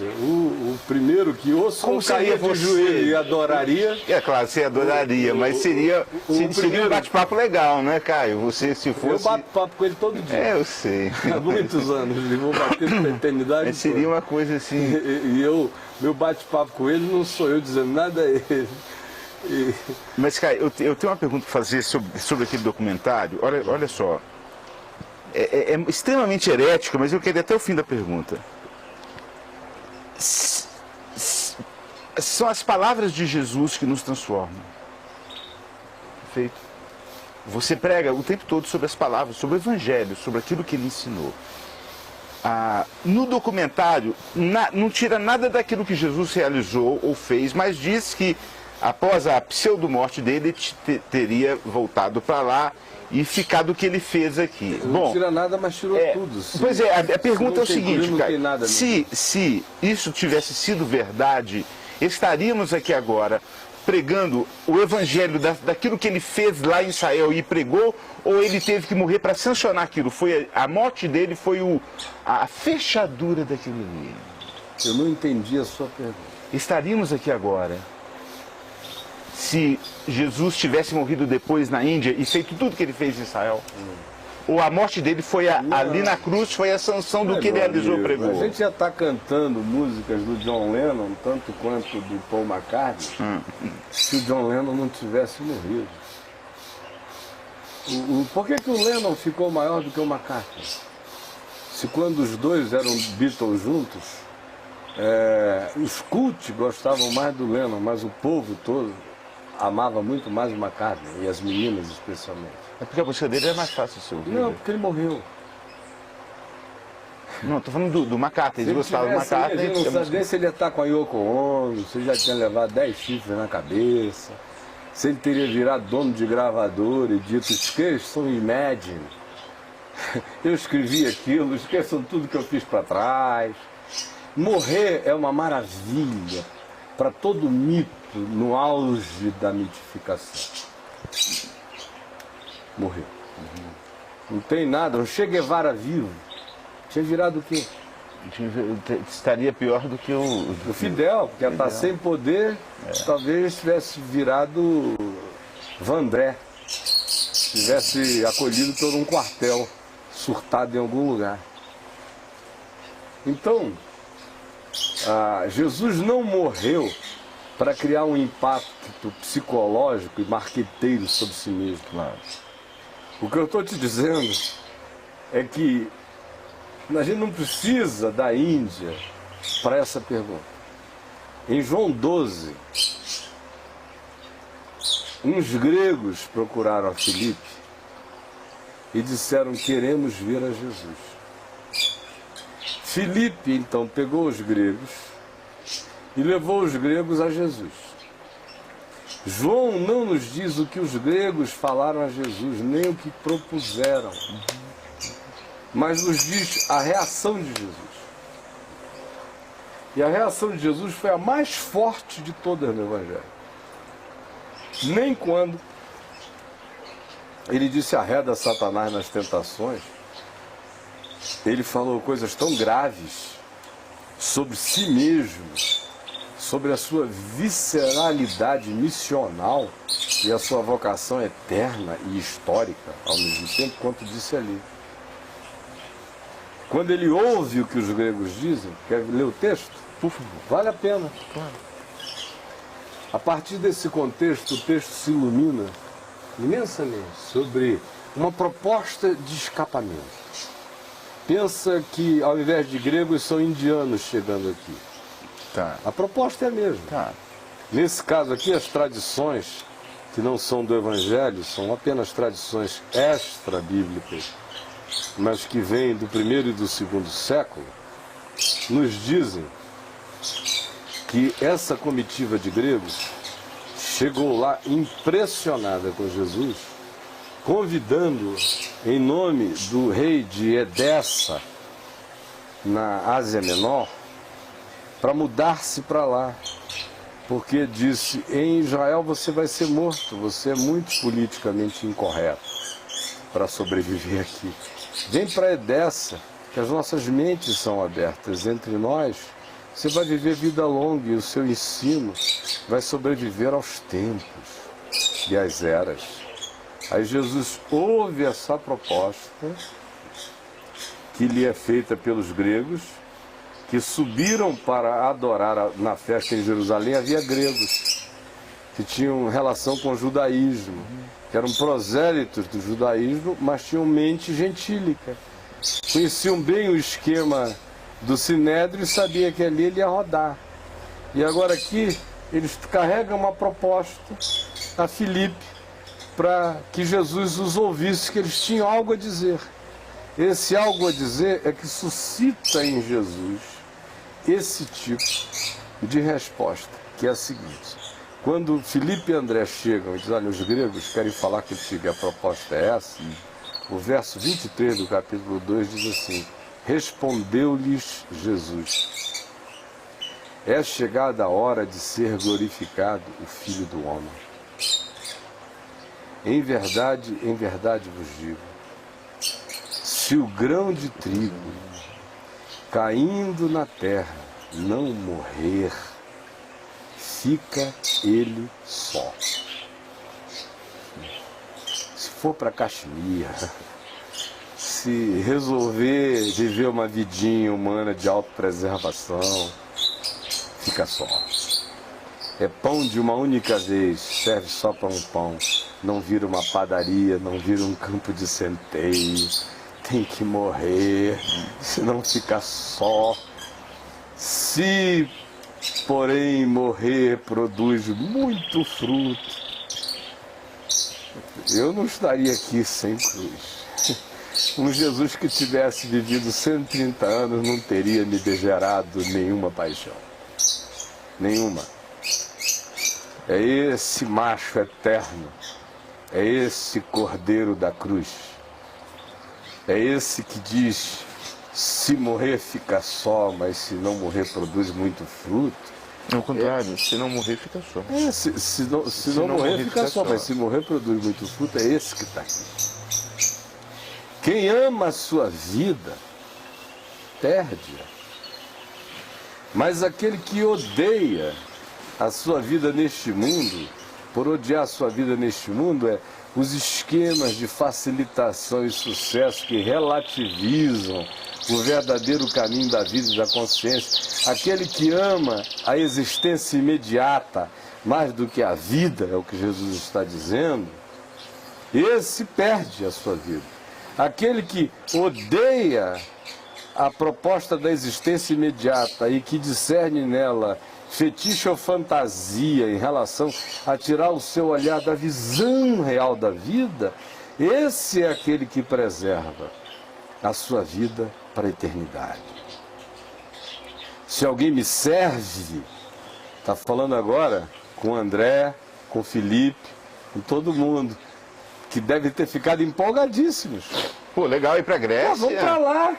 O primeiro que ou caía de joelho e adoraria. É claro, você adoraria, mas seria um bate-papo legal, né, Caio? Você, se fosse... Eu bato papo com ele todo dia. Eu sei. Há muitos anos, eu vou bater pela eternidade. Mas seria uma coisa assim... Meu bate-papo com ele não sou eu dizendo nada a ele. Mas, Caio, eu tenho uma pergunta para fazer sobre aquele documentário. Olha só. É extremamente herética, mas eu queria até o fim da pergunta. São as palavras de Jesus que nos transformam. Perfeito? Você prega o tempo todo sobre as palavras, sobre o Evangelho, sobre aquilo que ele ensinou. No documentário, não tira nada daquilo que Jesus realizou ou fez, mas diz que após a pseudo-morte dele, teria voltado para lá e ficado o que ele fez aqui. Não tira nada, mas tirou tudo. Pois é, a pergunta é o seguinte, cara, se isso tivesse sido verdade, estaríamos aqui agora pregando o evangelho daquilo que ele fez lá em Israel e pregou, ou ele teve que morrer para sancionar aquilo? A morte dele foi a fechadura daquilo ali. Eu não entendi a sua pergunta. Estaríamos aqui agora se Jesus tivesse morrido depois na Índia e feito tudo que ele fez em Israel? Ou a morte dele foi ali na cruz, foi a sanção do que ele realizou, pregou? A gente já está cantando músicas do John Lennon, tanto quanto do Paul McCartney, se o John Lennon não tivesse morrido. Por que o Lennon ficou maior do que o McCartney? Se quando os dois eram Beatles juntos, os cult gostavam mais do Lennon, mas o povo todo amava muito mais o McCartney, e as meninas especialmente. É porque a música dele é mais fácil de ser ouvida. Não, porque ele morreu. Não, tô falando do McCartney, eles gostavam do McCartney. Se ele não sabia se ele ia estar com a Yoko Ono, se ele já tinha levado 10 chifres na cabeça, se ele teria virado dono de gravador e dito, esqueçam Imagine. Eu escrevi aquilo, esqueçam tudo que eu fiz para trás. Morrer é uma maravilha para todo mito no auge da mitificação. Morreu. Não tem nada. O Che Guevara vivo tinha virado o quê? Estaria pior do que o Fidel, porque ia estar sem poder, talvez tivesse virado Vandré, tivesse acolhido por um quartel, surtado em algum lugar. Então, Jesus não morreu para criar um impacto psicológico e marqueteiro sobre si mesmo. Claro. O que eu estou te dizendo é que a gente não precisa da Índia para essa pergunta. Em João 12, uns gregos procuraram a Filipe e disseram, queremos ver a Jesus. Filipe, então, pegou os gregos e levou os gregos a Jesus. João não nos diz o que os gregos falaram a Jesus, nem o que propuseram, mas nos diz a reação de Jesus. E a reação de Jesus foi a mais forte de todas no Evangelho. Nem quando ele disse arreda Satanás nas tentações, ele falou coisas tão graves sobre si mesmo, sobre a sua visceralidade missional e a sua vocação eterna e histórica, ao mesmo tempo, quanto disse ali. Quando ele ouve o que os gregos dizem, quer ler o texto? Por favor. Vale a pena. Claro. A partir desse contexto, o texto se ilumina imensamente sobre uma proposta de escapamento. Pensa que, ao invés de gregos, são indianos chegando aqui. Tá. A proposta é a mesma. Tá. Nesse caso aqui, as tradições que não são do Evangelho são apenas tradições extra-bíblicas, mas que vêm do primeiro e do segundo século, nos dizem que essa comitiva de gregos chegou lá impressionada com Jesus, convidando-o em nome do rei de Edessa, na Ásia Menor, para mudar-se para lá, porque disse, em Israel você vai ser morto, você é muito politicamente incorreto para sobreviver aqui. Vem para Edessa, que as nossas mentes são abertas entre nós, você vai viver vida longa e o seu ensino vai sobreviver aos tempos e às eras. Aí Jesus ouve essa proposta que lhe é feita pelos gregos, que subiram para adorar na festa em Jerusalém. Havia gregos que tinham relação com o judaísmo, que eram prosélitos do judaísmo, mas tinham mente gentílica. Conheciam bem o esquema do Sinédrio e sabiam que ali ele ia rodar. E agora aqui eles carregam uma proposta a Filipe para que Jesus os ouvisse, que eles tinham algo a dizer. Esse algo a dizer é que suscita em Jesus esse tipo de resposta, que é a seguinte: quando Filipe e André chegam e dizem, olha, os gregos querem falar contigo, e a proposta é essa, o verso 23 do capítulo 2 diz assim, respondeu-lhes Jesus, é chegada a hora de ser glorificado o Filho do Homem. Em verdade vos digo, se o grão de trigo caindo na terra não morrer, fica ele só. Se for para Caxemira, se resolver viver uma vidinha humana de autopreservação, fica só. É pão de uma única vez, serve só para um pão. Não vira uma padaria, não vira um campo de centeio. Tem que morrer, senão fica só. Se, porém, morrer produz muito fruto, eu não estaria aqui sem cruz. Um Jesus que tivesse vivido 130 anos não teria me gerado nenhuma paixão. Nenhuma. É esse macho eterno, é esse cordeiro da cruz, é esse que diz, se morrer fica só, mas se não morrer produz muito fruto. Ao contrário, se não morrer fica só. Se não morrer fica só, mas se morrer produz muito fruto, é esse que está aqui. Quem ama a sua vida, perde-a. Mas aquele que odeia a sua vida neste mundo, por odiar a sua vida neste mundo, os esquemas de facilitação e sucesso que relativizam o verdadeiro caminho da vida e da consciência. Aquele que ama a existência imediata mais do que a vida, é o que Jesus está dizendo, esse perde a sua vida. Aquele que odeia a proposta da existência imediata e que discerne nela fetiche ou fantasia em relação a tirar o seu olhar da visão real da vida, esse é aquele que preserva a sua vida para a eternidade. Se alguém me serve, está falando agora com o André, com o Felipe, com todo mundo, que deve ter ficado empolgadíssimos. Pô, legal ir pra Grécia. Vamos para lá.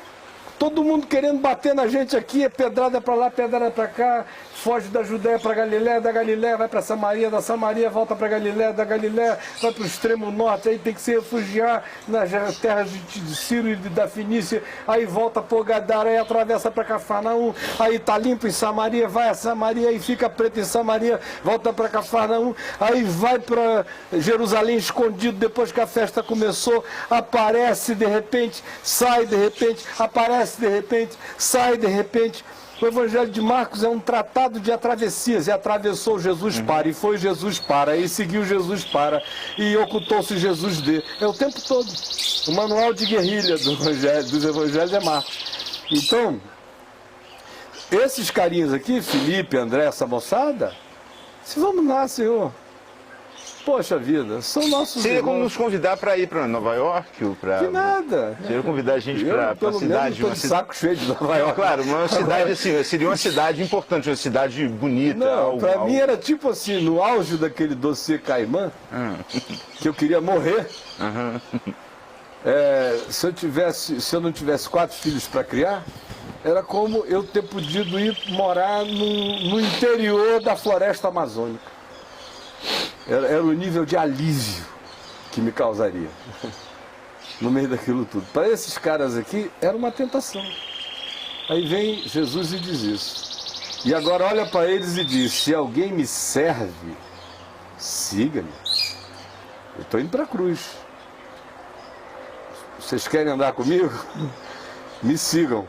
Todo mundo querendo bater na gente aqui, é pedrada para lá, pedrada para cá, foge da Judéia para Galiléia, da Galiléia vai para Samaria, da Samaria volta para Galiléia, da Galiléia vai para o extremo norte, aí tem que se refugiar nas terras de Ciro e da Fenícia, aí volta por Gadara, aí atravessa para Cafarnaum, aí tá limpo em Samaria, vai a Samaria, aí fica preto em Samaria, volta para Cafarnaum, aí vai para Jerusalém escondido depois que a festa começou, aparece de repente, sai de repente, aparece de repente, sai de repente. O Evangelho de Marcos é um tratado de travessias, e atravessou Jesus para, e foi Jesus para, e seguiu Jesus para, e ocultou-se Jesus de. É o tempo todo. O manual de guerrilha dos Evangelhos é Marcos. Então, esses carinhos aqui, Felipe, André, essa moçada, se vamos lá, Senhor. Poxa vida, são nossos Seria irmãos. como nos convidar para ir para Nova York? Ou pra... Que nada. Seria convidar a gente para a cidade. Eu estou de saco cheio de Nova York. Claro, uma cidade assim, seria uma cidade importante, uma cidade bonita. Não, para mim era tipo assim, no auge daquele dossiê Caimã, que eu queria morrer. Se eu não tivesse 4 filhos para criar, era como eu ter podido ir morar no interior da floresta amazônica. Era o nível de alívio que me causaria no meio daquilo tudo. Para esses caras aqui, era uma tentação. Aí vem Jesus e diz isso. E agora olha para eles e diz, se alguém me serve, siga-me. Eu estou indo para a cruz. Vocês querem andar comigo? Me sigam.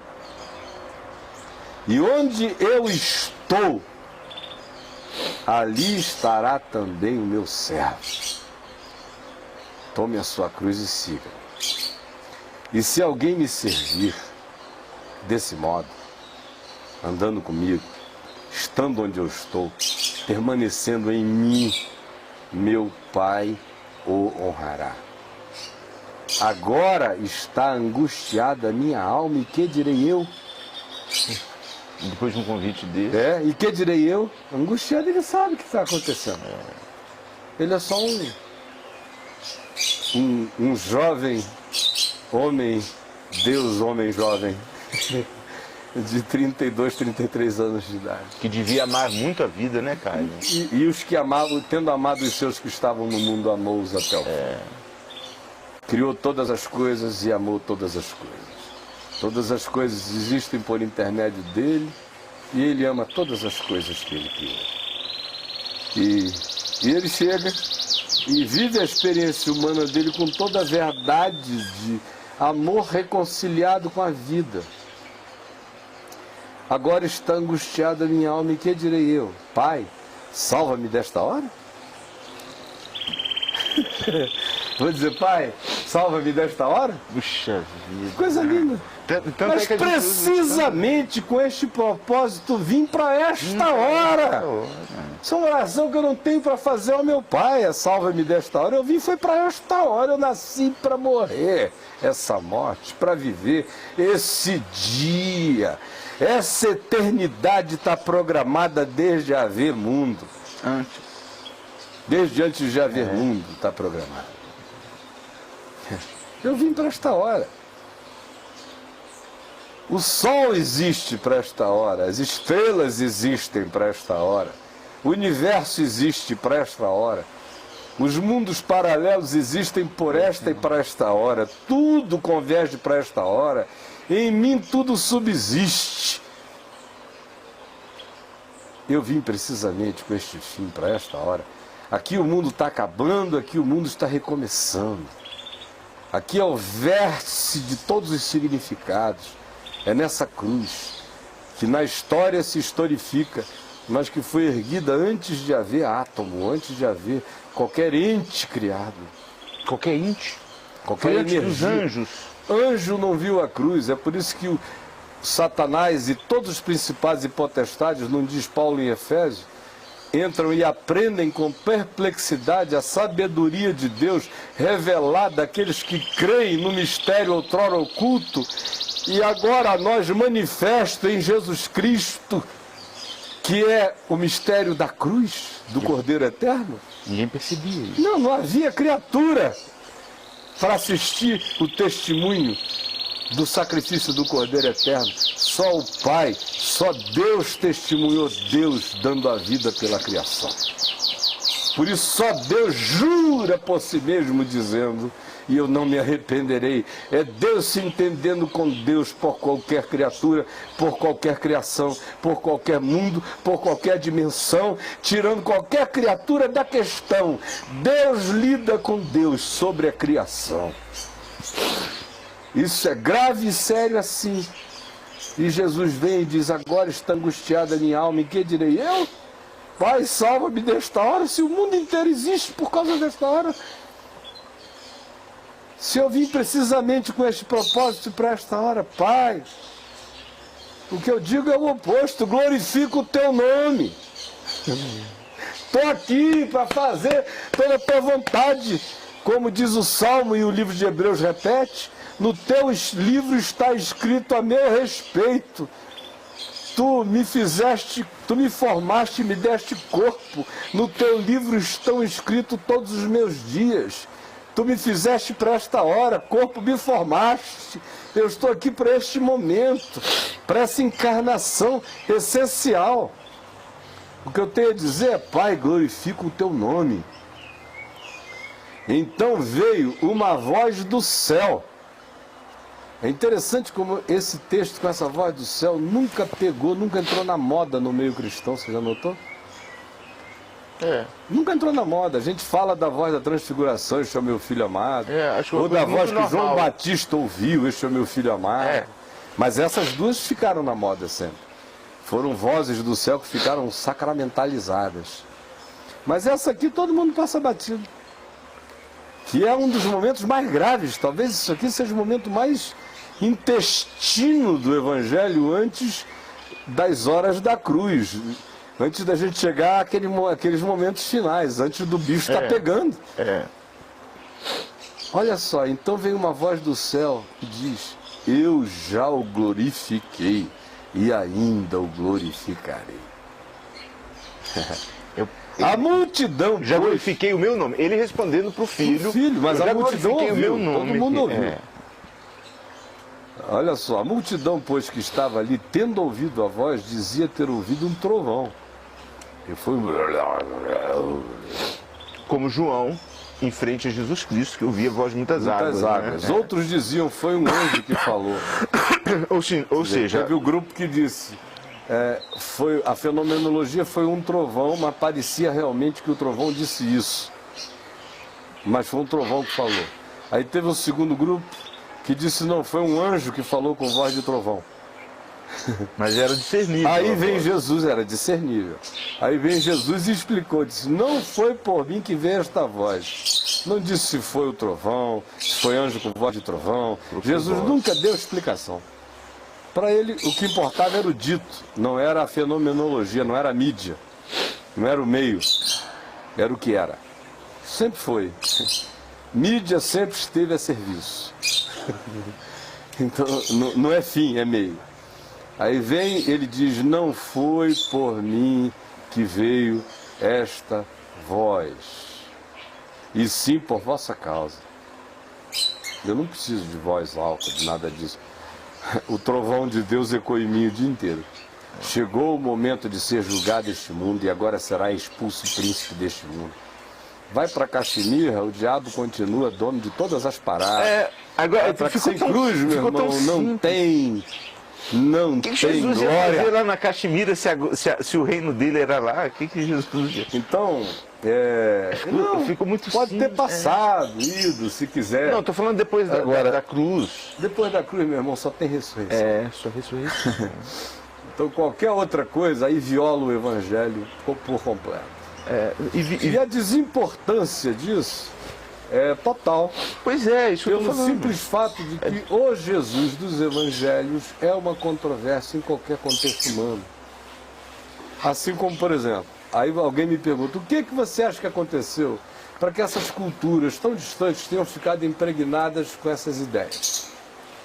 E onde eu estou, ali estará também o meu servo. Tome a sua cruz e siga. E se alguém me servir desse modo, andando comigo, estando onde eu estou, permanecendo em mim, meu Pai o honrará. Agora está angustiada a minha alma, e que direi eu? Depois de um convite desse. E que direi eu? Angustiado, ele sabe o que está acontecendo. Ele é só um jovem homem, Deus homem jovem. de 32, 33 anos de idade. Que devia amar muito a vida, né, Caio? E os que amavam, tendo amado os seus que estavam no mundo, amou-os até o fim. Criou todas as coisas e amou todas as coisas. Todas as coisas existem por intermédio dele e ele ama todas as coisas que ele criou. E ele chega e vive a experiência humana dele com toda a verdade de amor reconciliado com a vida. Agora está angustiada a minha alma, e que direi eu? Pai, salva-me desta hora? Vou dizer, pai, salva-me desta hora? Puxa vida. Coisa linda. Mas É que precisamente com este propósito vim para esta hora. Isso é uma oração que eu não tenho para fazer ao meu pai, é salva-me desta hora. Eu vim foi para esta hora, eu nasci para morrer essa morte, para viver esse dia. Essa eternidade está programada desde haver mundo. Desde antes de haver mundo está programado. Eu vim para esta hora. O sol existe para esta hora, as estrelas existem para esta hora, o universo existe para esta hora, os mundos paralelos existem por esta e para esta hora, tudo converge para esta hora, em mim tudo subsiste. Eu vim precisamente com este fim para esta hora. Aqui o mundo está acabando, aqui o mundo está recomeçando. Aqui é o vértice de todos os significados. É nessa cruz que na história se historifica, mas que foi erguida antes de haver átomo, antes de haver qualquer ente criado. Qualquer ente? Qualquer energia. Dos anjos. Anjo não viu a cruz, é por isso que o Satanás e todos os principados e potestades, não diz Paulo em Efésios, entram e aprendem com perplexidade a sabedoria de Deus revelada àqueles que creem no mistério outrora oculto e agora a nós manifesto em Jesus Cristo, que é o mistério da cruz, do Cordeiro Eterno. Ninguém percebia isso. Não havia criatura para assistir o testemunho do sacrifício do Cordeiro Eterno. Só o Pai, só Deus testemunhou Deus dando a vida pela criação. Por isso só Deus jura por si mesmo dizendo, e eu não me arrependerei. É Deus se entendendo com Deus por qualquer criatura, por qualquer criação, por qualquer mundo, por qualquer dimensão, tirando qualquer criatura da questão. Deus lida com Deus sobre a criação. Isso é grave e sério assim. E Jesus vem e diz, agora está angustiada a minha alma, e que direi eu? Pai, salva-me desta hora, se o mundo inteiro existe por causa desta hora. Se eu vim precisamente com este propósito para esta hora, Pai, o que eu digo é o oposto, glorifico o teu nome. Estou aqui para fazer toda a tua vontade, como diz o Salmo e o livro de Hebreus repete, no teu livro está escrito a meu respeito. Tu me fizeste, tu me formaste e me deste corpo. No teu livro estão escritos todos os meus dias. Tu me fizeste para esta hora, corpo me formaste. Eu estou aqui para este momento, para essa encarnação essencial. O que eu tenho a dizer é, Pai, glorifica o teu nome. Então veio uma voz do céu. É interessante como esse texto com essa voz do céu nunca pegou, nunca entrou na moda no meio cristão, você já notou? Nunca entrou na moda. A gente fala da voz da transfiguração, este é o meu filho amado. Ou da voz que João Batista ouviu, este é o meu filho amado. Mas essas duas ficaram na moda sempre. Foram vozes do céu que ficaram sacramentalizadas. Mas essa aqui todo mundo passa batido. Que é um dos momentos mais graves. Talvez isso aqui seja o momento mais intestino do Evangelho antes das horas da cruz. Antes da gente chegar àqueles momentos finais, antes do bicho estar pegando. Olha só, então vem uma voz do céu que diz, eu já o glorifiquei e ainda o glorificarei. A multidão... Já glorifiquei o meu nome. Ele respondendo para o filho. Mas a multidão ouviu, todo mundo ouviu. Olha só, a multidão, pois, que estava ali, tendo ouvido a voz, dizia ter ouvido um trovão. E foi... Como João, em frente a Jesus Cristo, que ouvia a voz de muitas águas. águas. Né? Outros diziam, foi um anjo que falou. Ou seja, teve o grupo que disse, a fenomenologia foi um trovão, mas parecia realmente que o trovão disse isso. Mas foi um trovão que falou. Aí teve um segundo grupo que disse, não, foi um anjo que falou com voz de trovão. mas era discernível. Aí vem Jesus, era discernível. Aí vem Jesus e explicou, disse, não foi por mim que veio esta voz. Não disse se foi o trovão, se foi anjo com voz de trovão. Jesus nunca deu explicação. Para ele, o que importava era o dito, não era a fenomenologia, não era a mídia, não era o meio, era o que era. Sempre foi. Mídia sempre esteve a serviço. Então, não é fim, é meio. Aí vem, ele diz, não foi por mim que veio esta voz, e sim por vossa causa. Eu não preciso de voz alta, de nada disso. O trovão de Deus ecoa em mim o dia inteiro. Chegou o momento de ser julgado este mundo e agora será expulso o príncipe deste mundo. Vai para Caxemira, o diabo continua dono de todas as paradas. Agora Ficou sem cruz, meu irmão, não tem... Não O que tem Jesus ia glória. fazer lá na Caxemira se o reino dele era lá? O que Jesus ia... Então, não, ficou muito pode simples, ter passado, ido, se quiser. Não, estou falando depois da cruz. Depois da cruz, meu irmão, só tem ressurreição. Só ressurreição. Então, qualquer outra coisa, aí viola o evangelho por completo. E a desimportância disso é total. Pois é, isso que eu Pelo tô falando. simples fato de que o Jesus dos evangelhos é uma controvérsia em qualquer contexto humano. Assim como, por exemplo, aí alguém me pergunta, o que você acha que aconteceu para que essas culturas tão distantes tenham ficado impregnadas com essas ideias?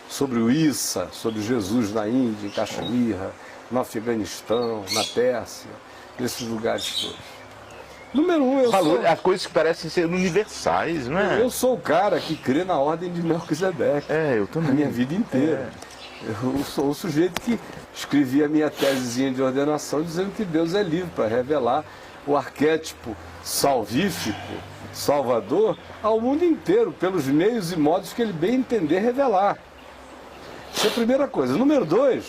Sobre o Issa, sobre Jesus na Índia, em Caxemira, no Afeganistão, na Pérsia, nesses lugares todos. Número um, As coisas que parecem ser universais, não é? eu sou o cara que crê na ordem de Melquisedeque. Eu também. A minha vida inteira. Eu sou o sujeito que escrevi a minha tesezinha de ordenação dizendo que Deus é livre para revelar o arquétipo salvífico, salvador, ao mundo inteiro, pelos meios e modos que ele bem entender revelar. Essa é a primeira coisa. Número 2,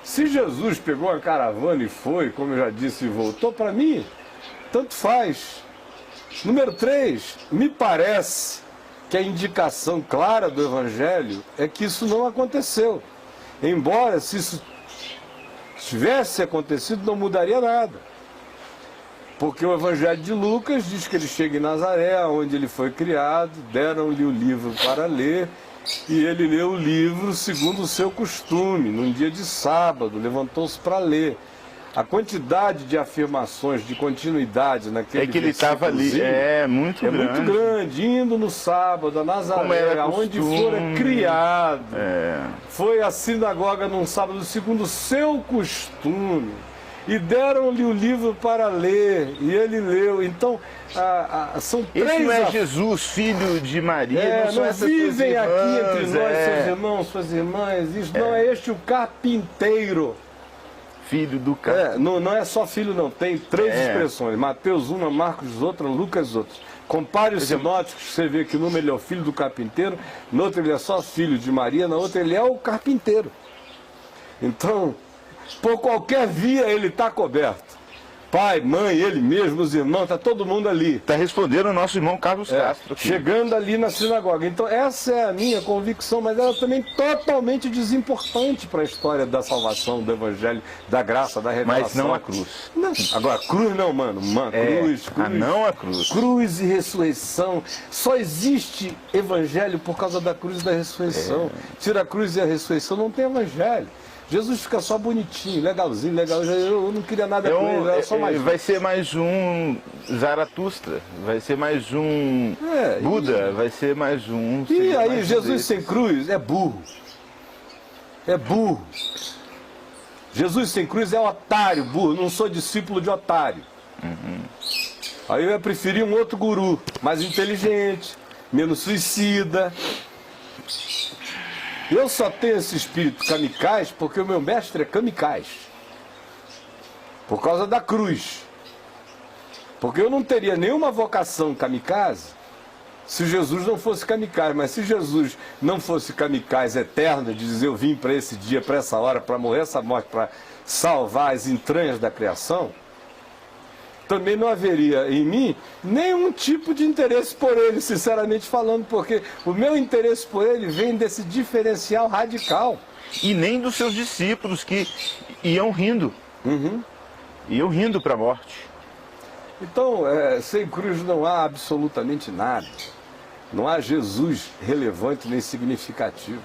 se Jesus pegou uma caravana e foi, como eu já disse, e voltou, para mim, tanto faz. Número 3, me parece que a indicação clara do Evangelho é que isso não aconteceu. Embora, se isso tivesse acontecido, não mudaria nada. Porque o Evangelho de Lucas diz que ele chega em Nazaré, onde ele foi criado, deram-lhe o livro para ler, e ele leu o livro segundo o seu costume, num dia de sábado, levantou-se para ler. A quantidade de afirmações de continuidade naquele que ele estava ali, muito grande, indo no sábado a Nazaré, onde fora criado. Foi à sinagoga num sábado segundo o seu costume. E deram-lhe o livro para ler, e ele leu. Então, são três... Esse não é Jesus, filho de Maria, não vivem aqui entre nós, seus irmãos, suas irmãs. Isso não é este o carpinteiro. Filho do carpinteiro. Não é só filho, não. Tem 3 expressões. Mateus uma, Marcos outra, Lucas outra. Compare os sinóticos, você vê que numa ele é o filho do carpinteiro, no outro ele é só filho de Maria, na outra ele é o carpinteiro. Então, por qualquer via ele está coberto. Pai, mãe, ele mesmo, os irmãos, está todo mundo ali. Está respondendo o nosso irmão Carlos Castro. Aqui. Chegando ali na sinagoga. Então essa é a minha convicção, mas ela também totalmente desimportante para a história da salvação, do evangelho, da graça, da revelação. Mas não a cruz. Não. Agora, cruz não, mano. Cruz. Não a cruz. Cruz e ressurreição. Só existe evangelho por causa da cruz e da ressurreição. Tira a cruz e a ressurreição, não tem evangelho. Jesus fica só bonitinho, legalzinho, legal. Eu não queria nada com ele, era só mais vai ser mais um Zaratustra, vai ser mais um Buda, vai ser mais um... E aí, Jesus sem cruz é burro. É burro. Jesus sem cruz é otário, burro. Não sou discípulo de otário. Aí eu ia preferir um outro guru, mais inteligente, menos suicida. Eu só tenho esse espírito kamikaze porque o meu mestre é kamikaze. Por causa da cruz. Porque eu não teria nenhuma vocação kamikaze se Jesus não fosse kamikaze. Mas se Jesus não fosse kamikaze eterno, de dizer eu vim para esse dia, para essa hora, para morrer essa morte, para salvar as entranhas da criação, também não haveria em mim nenhum tipo de interesse por ele, sinceramente falando, porque o meu interesse por ele vem desse diferencial radical. E nem dos seus discípulos que iam rindo. Iam rindo para a morte. Então, sem cruz não há absolutamente nada. Não há Jesus relevante nem significativo.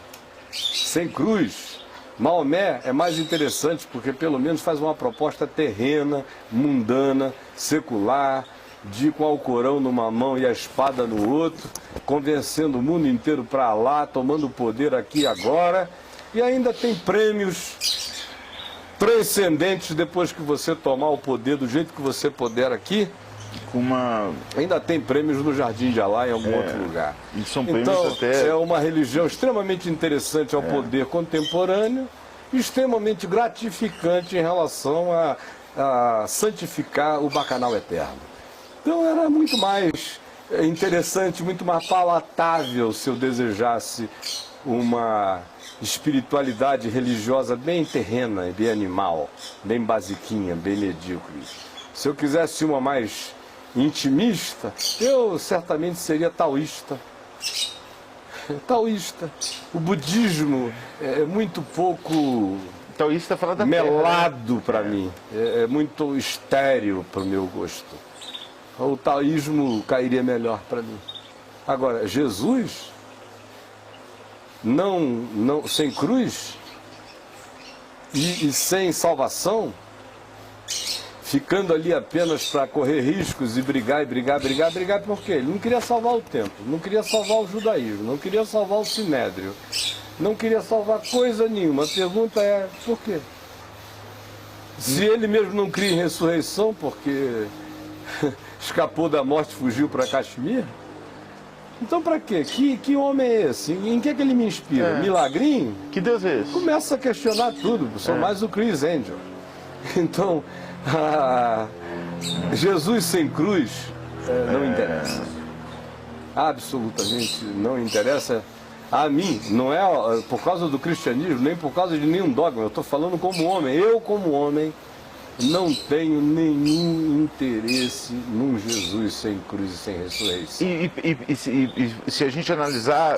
Sem cruz, Maomé é mais interessante porque pelo menos faz uma proposta terrena, mundana, secular, de ir com o Alcorão numa mão e a espada no outro, convencendo o mundo inteiro para lá, tomando poder aqui e agora, e ainda tem prêmios transcendentes depois que você tomar o poder do jeito que você puder aqui. Ainda tem prêmios no Jardim de Alá em algum outro lugar. E são prêmios então, até... é uma religião extremamente interessante ao poder contemporâneo, extremamente gratificante em relação a santificar o bacanal eterno. Então era muito mais interessante, muito mais palatável se eu desejasse uma espiritualidade religiosa bem terrena, bem animal, bem basiquinha, bem medíocre. Se eu quisesse uma mais intimista, eu certamente seria taoísta. Taoísta. O budismo é muito pouco taoísta fala da melado para mim, é muito estéril para o meu gosto. O taoísmo cairia melhor para mim. Agora, Jesus, sem cruz e sem salvação, ficando ali apenas para correr riscos e brigar, por quê? Ele não queria salvar o templo, não queria salvar o judaísmo, não queria salvar o sinédrio, não queria salvar coisa nenhuma. A pergunta é, por quê? Se ele mesmo não cria em ressurreição, porque escapou da morte e fugiu para Caxemir, então para quê? Que homem é esse? Em que ele me inspira? Milagrinho? Que Deus é esse? Começa a questionar tudo, sou mais o Chris Angel. Então, Jesus sem cruz não interessa. Absolutamente não interessa a mim. Não é por causa do cristianismo, nem por causa de nenhum dogma. Eu estou falando como homem. Eu, como homem, não tenho nenhum interesse num Jesus sem cruz e sem ressurreição. E se a gente analisar,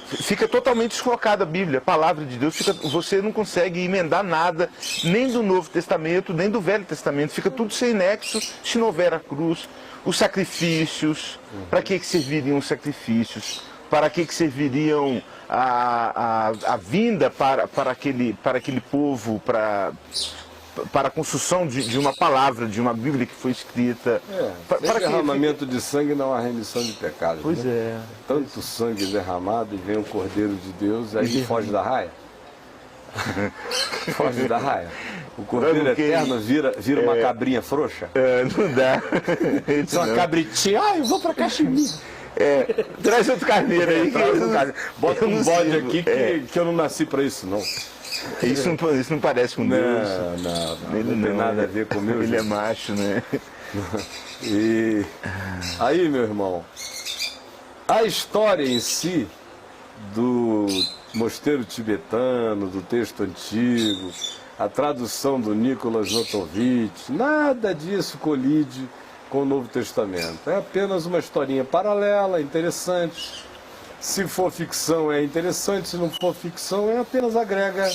fica totalmente descolocada a Bíblia, a palavra de Deus. Você não consegue emendar nada, nem do Novo Testamento, nem do Velho Testamento. Fica tudo sem nexo se não houver a cruz. Os sacrifícios, para que serviriam os sacrifícios? Para que serviriam a vinda para aquele povo, para a construção de uma palavra, de uma Bíblia que foi escrita. Para derramamento de sangue não há remissão de pecados. Pois né? Tanto sangue derramado e vem o Cordeiro de Deus, aí foge da raia. Foge da raia. O Cordeiro eterno vira uma cabrinha frouxa. Não dá. Uma cabritinha, eu vou para Caxemir. Traz outro carneiro aí. Bota um bode aqui que eu não nasci para isso, não. Isso não parece com Deus. Não tem nada a ver com o meu. Ele é macho, né? E aí, meu irmão, a história em si do mosteiro tibetano, do texto antigo, a tradução do Nicholas Notovitch, nada disso colide com o Novo Testamento. É apenas uma historinha paralela, interessante. Se for ficção é interessante, se não for ficção apenas agrega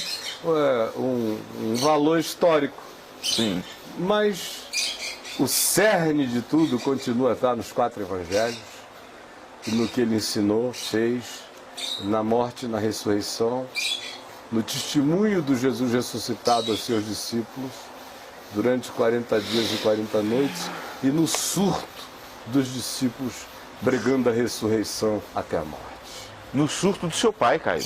um valor histórico. Sim. Mas o cerne de tudo continua a estar nos 4 evangelhos, e no que ele ensinou, fez, na morte e na ressurreição, no testemunho do Jesus ressuscitado aos seus discípulos, durante 40 dias e 40 noites, e no surto dos discípulos pregando a ressurreição até a morte. No surto do seu pai, Caio.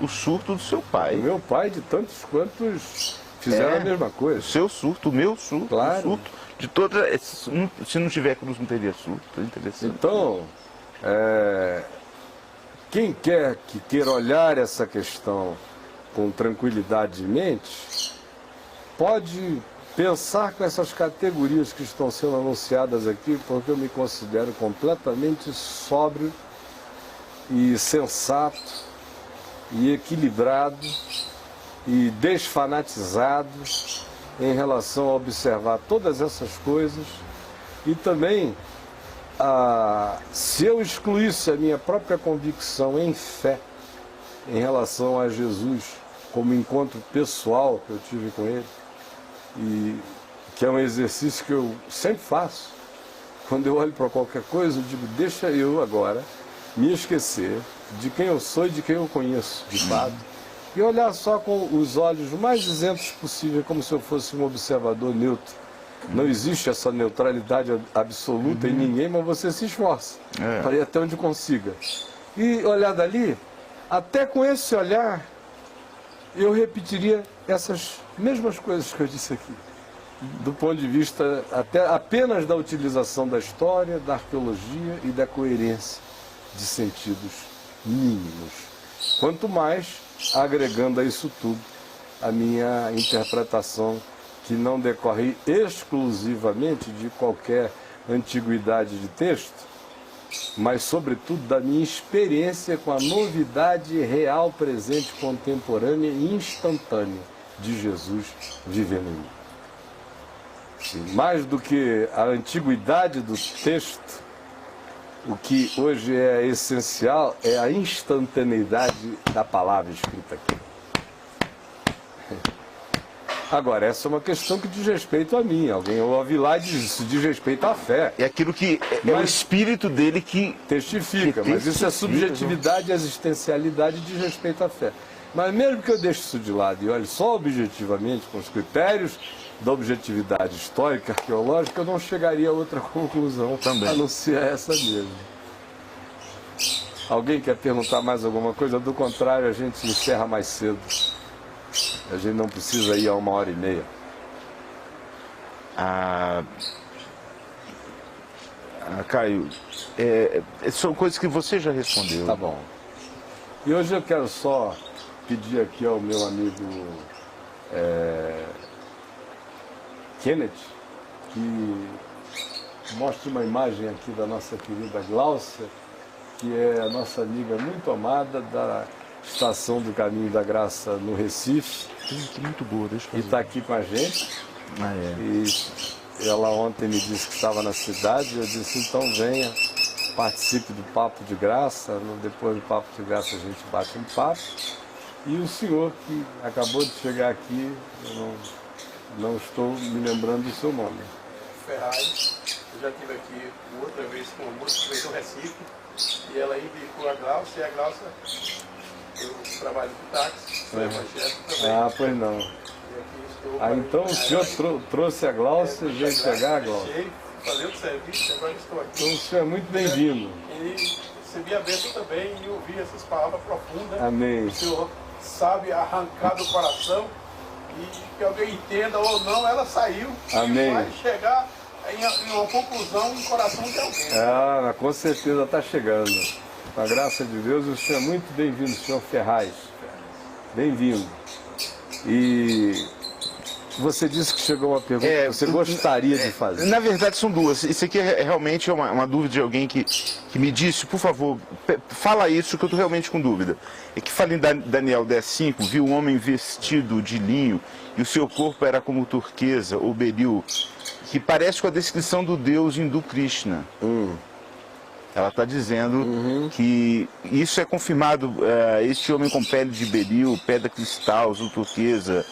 O surto do seu pai. O meu pai, de tantos quantos fizeram a mesma coisa. O seu surto, o meu surto, claro. O surto de todas. Se não tiver cruz, não teria surto. Interessante. Então, quem quer que queira olhar essa questão com tranquilidade de mente, pode pensar com essas categorias que estão sendo anunciadas aqui, porque eu me considero completamente sóbrio e sensato e equilibrado e desfanatizado em relação a observar todas essas coisas. E também, se eu excluísse a minha própria convicção em fé em relação a Jesus como encontro pessoal que eu tive com ele, e que é um exercício que eu sempre faço, quando eu olho para qualquer coisa, eu digo, deixa eu agora me esquecer de quem eu sou e de quem eu conheço, de fato, e olhar só com os olhos mais isentos possível, como se eu fosse um observador neutro. Não existe essa neutralidade absoluta em ninguém, mas você se esforça para ir até onde consiga. E olhar dali, até com esse olhar, eu repetiria essas mesmas coisas que eu disse aqui, do ponto de vista até apenas da utilização da história, da arqueologia e da coerência de sentidos mínimos. Quanto mais agregando a isso tudo a minha interpretação, que não decorre exclusivamente de qualquer antiguidade de texto, mas sobretudo da minha experiência com a novidade real, presente, contemporânea e instantânea de Jesus vivendo em mim. E mais do que a antiguidade do texto, o que hoje é essencial é a instantaneidade da palavra escrita aqui. Agora, essa é uma questão que diz respeito a mim. Alguém ouve lá e diz, isso diz respeito à fé. É aquilo que é o espírito dele que testifica, mas isso é subjetividade e existencialidade diz respeito à fé. Mas mesmo que eu deixe isso de lado e olhe só objetivamente, com os critérios da objetividade histórica, arqueológica, eu não chegaria a outra conclusão também, a não ser essa mesmo. Alguém quer perguntar mais alguma coisa? Do contrário, a gente encerra mais cedo. A gente não precisa ir a 1h30. Caio, são coisas que você já respondeu. Tá bom. E hoje eu quero só pedir aqui ao meu amigo Kenneth que mostre uma imagem aqui da nossa querida Gláucia, que é a nossa amiga muito amada da Estação do Caminho da Graça no Recife. Que muito boa, deixa eu e está aqui com a gente. E ela ontem me disse que estava na cidade, eu disse, então venha, participe do Papo de Graça, depois do Papo de Graça a gente bate um papo. E o senhor que acabou de chegar aqui, eu não estou me lembrando do seu nome. Ferraz, eu já estive aqui outra vez com uma moça que veio do Recife, e ela indicou a Gláucia, e a Gláucia, eu trabalho com táxi, sou evangélico também. Ah, pois não. Então o senhor trouxe a Gláucia e veio pegar a Gláucia. Deixei, fazer o serviço, agora estou aqui. Então o senhor é muito bem-vindo. E recebi a bênção também e ouvi essas palavras profundas. Amém. O Senhor sabe arrancar do coração e que alguém entenda ou não, ela saiu. Amém. E vai chegar em uma conclusão no coração de alguém. Ah, com certeza está chegando. Com a graça de Deus, o senhor é muito bem-vindo, senhor Ferraz. Bem-vindo. E você disse que chegou uma pergunta que você gostaria de fazer. Na verdade são duas. Isso aqui é realmente uma dúvida de alguém que me disse, por favor, fala isso que eu estou realmente com dúvida. É que fala em Daniel 10:5, viu um homem vestido de linho e o seu corpo era como turquesa ou beril, que parece com a descrição do deus hindu Krishna. Ela está dizendo que isso é confirmado, este homem com pele de beril, pedra cristal, azul turquesa,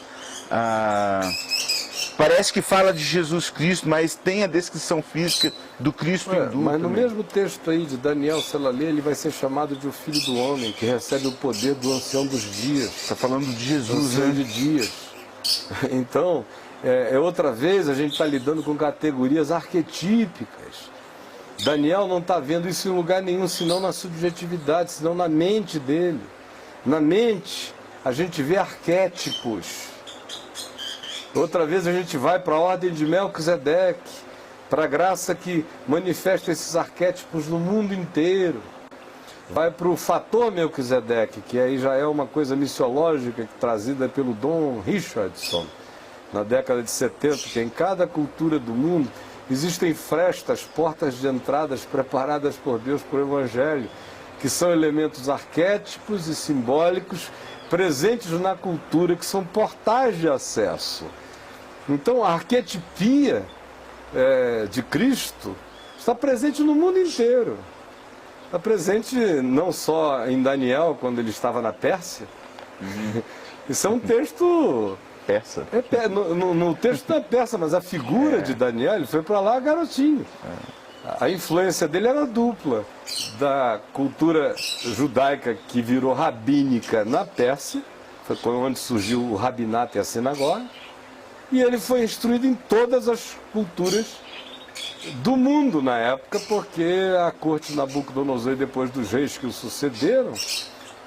parece que fala de Jesus Cristo, mas tem a descrição física do Cristo hindu. Mas no também. mesmo texto aí de Daniel, se ela ler, ele vai ser chamado de o Filho do Homem, que recebe o poder do Ancião dos Dias. Está falando de Jesus, Ancião de Dias. Então, outra vez a gente está lidando com categorias arquetípicas. Daniel não está vendo isso em lugar nenhum, senão na subjetividade, senão na mente dele. Na mente, a gente vê arquétipos. Outra vez a gente vai para a ordem de Melquisedeque, para a graça que manifesta esses arquétipos no mundo inteiro. vai para o fator Melquisedeque, que aí já é uma coisa missiológica trazida pelo Don Richardson, na década de 70, que em cada cultura do mundo existem frestas, portas de entradas preparadas por Deus para o Evangelho, que são elementos arquétipos e simbólicos presentes na cultura, que são portais de acesso. Então a arquetipia de Cristo está presente no mundo inteiro. Está presente não só em Daniel, quando ele estava na Pérsia. Isso é um texto... Persa? No texto da Pérsia, mas a figura de Daniel, ele foi para lá garotinho. A influência dele era dupla. Da cultura judaica que virou rabínica na Pérsia, foi onde surgiu o rabinato e a sinagoga, e ele foi instruído em todas as culturas do mundo na época, porque a corte de Nabucodonosor, depois dos reis que o sucederam,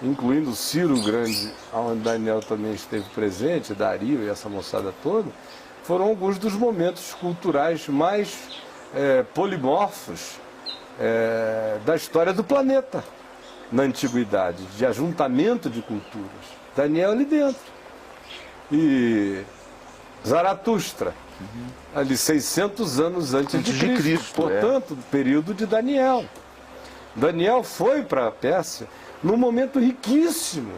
incluindo Ciro o Grande, onde Daniel também esteve presente, Dario e essa moçada toda, foram alguns dos momentos culturais mais polimorfos da história do planeta na antiguidade, de ajuntamento de culturas. Daniel ali dentro. E Zaratustra, ali 600 anos antes de Cristo, portanto, período de Daniel. Daniel foi para a Pérsia num momento riquíssimo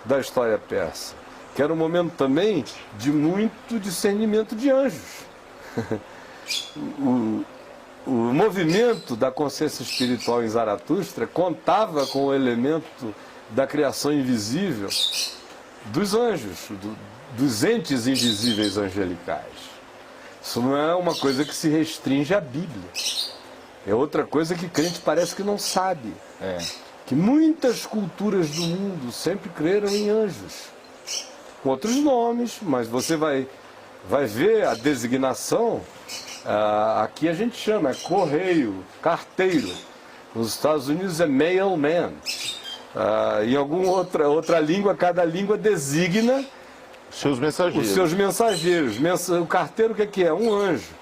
da história persa, que era um momento também de muito discernimento de anjos. O movimento da consciência espiritual em Zaratustra contava com o elemento da criação invisível dos anjos, dos entes invisíveis angelicais. Isso não é uma coisa que se restringe à Bíblia. É outra coisa que crente parece que não sabe. Que muitas culturas do mundo sempre creram em anjos, com outros nomes, mas você vai ver a designação, aqui a gente chama, é correio, carteiro. Nos Estados Unidos é mailman. Em alguma outra língua, cada língua designa seus mensageiros. Os seus mensageiros. O carteiro o que é? Um anjo.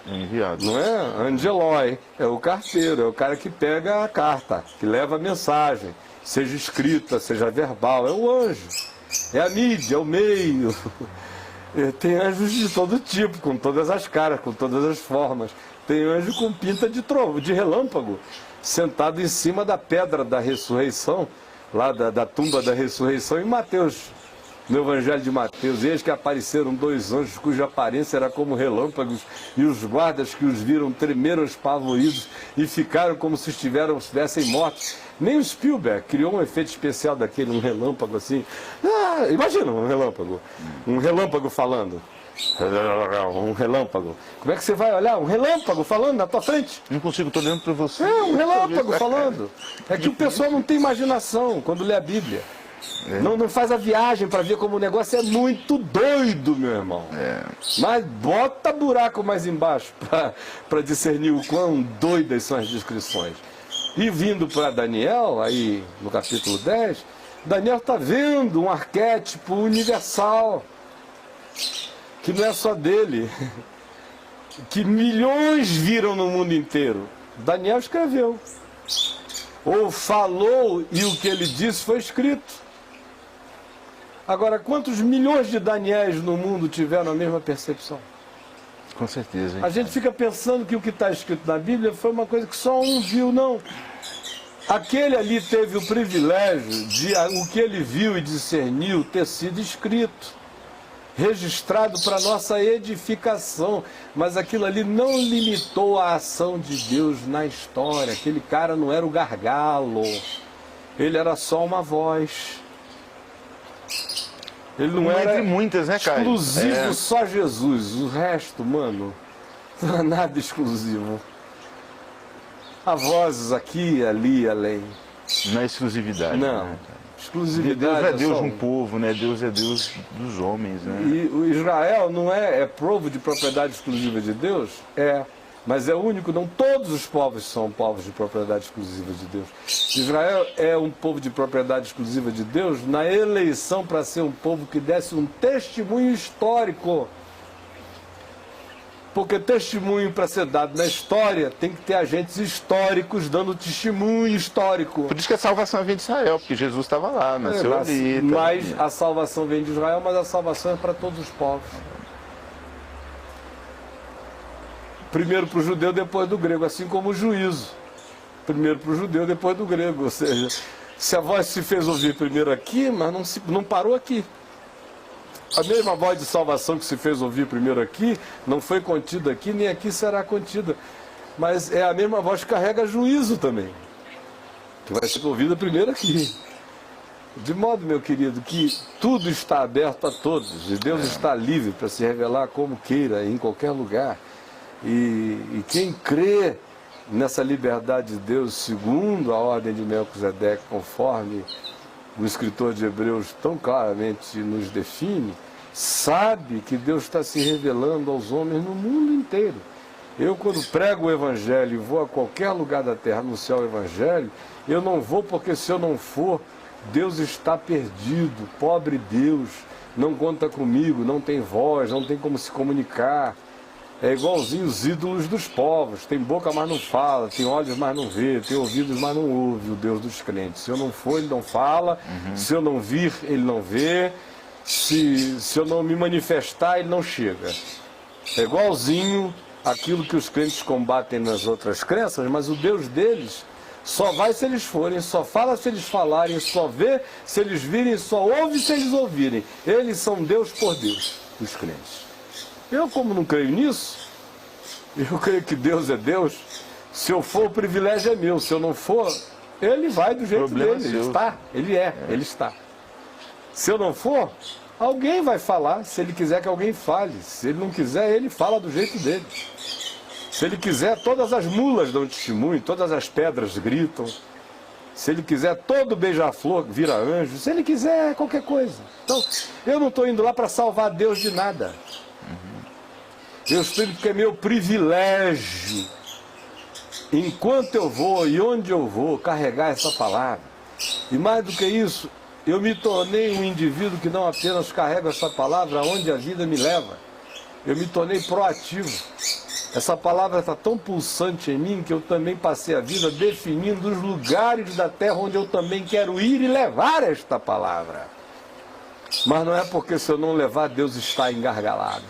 Enviado. Não é? Angeloi, é o carteiro, é o cara que pega a carta, que leva a mensagem, seja escrita, seja verbal, é o anjo, é a mídia, é o meio. Tem anjos de todo tipo, com todas as caras, com todas as formas. Tem anjo com pinta de relâmpago, sentado em cima da pedra da ressurreição, lá da tumba da ressurreição em Mateus. No Evangelho de Mateus, eis que apareceram 2 anjos cuja aparência era como relâmpagos, e os guardas que os viram tremeram espavoridos e ficaram como se estivessem mortos. Nem o Spielberg criou um efeito especial daquele, um relâmpago assim. Imagina um relâmpago falando. Um relâmpago. Como é que você vai olhar um relâmpago falando na tua frente? Não consigo, estou olhando para você. Um relâmpago falando. É que o pessoal não tem imaginação quando lê a Bíblia. Não faz a viagem para ver como o negócio é muito doido, meu irmão. Mas bota buraco mais embaixo para discernir o quão doidas são as descrições. E vindo para Daniel, aí no capítulo 10, Daniel está vendo um arquétipo universal, que não é só dele, que milhões viram no mundo inteiro. Daniel escreveu, ou falou, e o que ele disse foi escrito. Agora, quantos milhões de Daniéis no mundo tiveram a mesma percepção? Com certeza. Hein? A gente fica pensando que o que está escrito na Bíblia foi uma coisa que só um viu, não. Aquele ali teve o privilégio de o que ele viu e discerniu ter sido escrito, registrado para nossa edificação. Mas aquilo ali não limitou a ação de Deus na história. Aquele cara não era o gargalo, ele era só uma voz. Ele não era entre muitas, né, Caio? Exclusivo só Jesus. O resto, mano, não é nada exclusivo. Há vozes aqui, ali, além. Não é exclusividade. Não. Né? Exclusividade. Deus é Deus só um povo, né? Deus é Deus dos homens, né? E o Israel não é povo de propriedade exclusiva de Deus? Mas é único, não todos os povos são povos de propriedade exclusiva de Deus. Israel é um povo de propriedade exclusiva de Deus na eleição para ser um povo que desse um testemunho histórico. Porque testemunho para ser dado na história tem que ter agentes históricos dando testemunho histórico. Por isso que a salvação vem de Israel, porque Jesus estava lá, nasceu ali. Mas a salvação vem de Israel, mas a salvação é para todos os povos. Primeiro para o judeu, depois do grego, assim como o juízo. Primeiro para o judeu, depois do grego. Ou seja, se a voz se fez ouvir primeiro aqui, mas não parou aqui. A mesma voz de salvação que se fez ouvir primeiro aqui, não foi contida aqui, nem aqui será contida. Mas é a mesma voz que carrega juízo também, que vai ser ouvida primeiro aqui. De modo, meu querido, que tudo está aberto a todos, e Deus está livre para se revelar como queira, em qualquer lugar. E quem crê nessa liberdade de Deus, segundo a ordem de Melquisedeque, conforme o escritor de Hebreus tão claramente nos define, sabe que Deus está se revelando aos homens no mundo inteiro. Eu, quando prego o Evangelho e vou a qualquer lugar da terra anunciar o Evangelho, eu não vou porque, se eu não for, Deus está perdido, pobre Deus, não conta comigo, não tem voz, não tem como se comunicar. É igualzinho os ídolos dos povos, tem boca, mas não fala, tem olhos, mas não vê, tem ouvidos, mas não ouve, o Deus dos crentes. Se eu não for, ele não fala, se eu não vir, ele não vê, se eu não me manifestar, ele não chega. É igualzinho aquilo que os crentes combatem nas outras crenças, mas o Deus deles só vai se eles forem, só fala se eles falarem, só vê se eles virem, só ouve se eles ouvirem. Eles são Deus por Deus, os crentes. Eu, como não creio nisso, eu creio que Deus é Deus. Se eu for, o privilégio é meu. Se eu não for, ele vai do jeito dele. Ele está, ele está. Se eu não for, alguém vai falar, se ele quiser que alguém fale. Se ele não quiser, ele fala do jeito dele. Se ele quiser, todas as mulas dão testemunho, todas as pedras gritam. Se ele quiser, todo beija-flor vira anjo. Se ele quiser, qualquer coisa. Então, eu não estou indo lá para salvar Deus de nada. Eu estou indo porque é meu privilégio, enquanto eu vou e onde eu vou, carregar essa palavra. E mais do que isso, eu me tornei um indivíduo que não apenas carrega essa palavra aonde a vida me leva. Eu me tornei proativo. Essa palavra está tão pulsante em mim que eu também passei a vida definindo os lugares da terra onde eu também quero ir e levar esta palavra. Mas não é porque, se eu não levar, Deus está engargalado.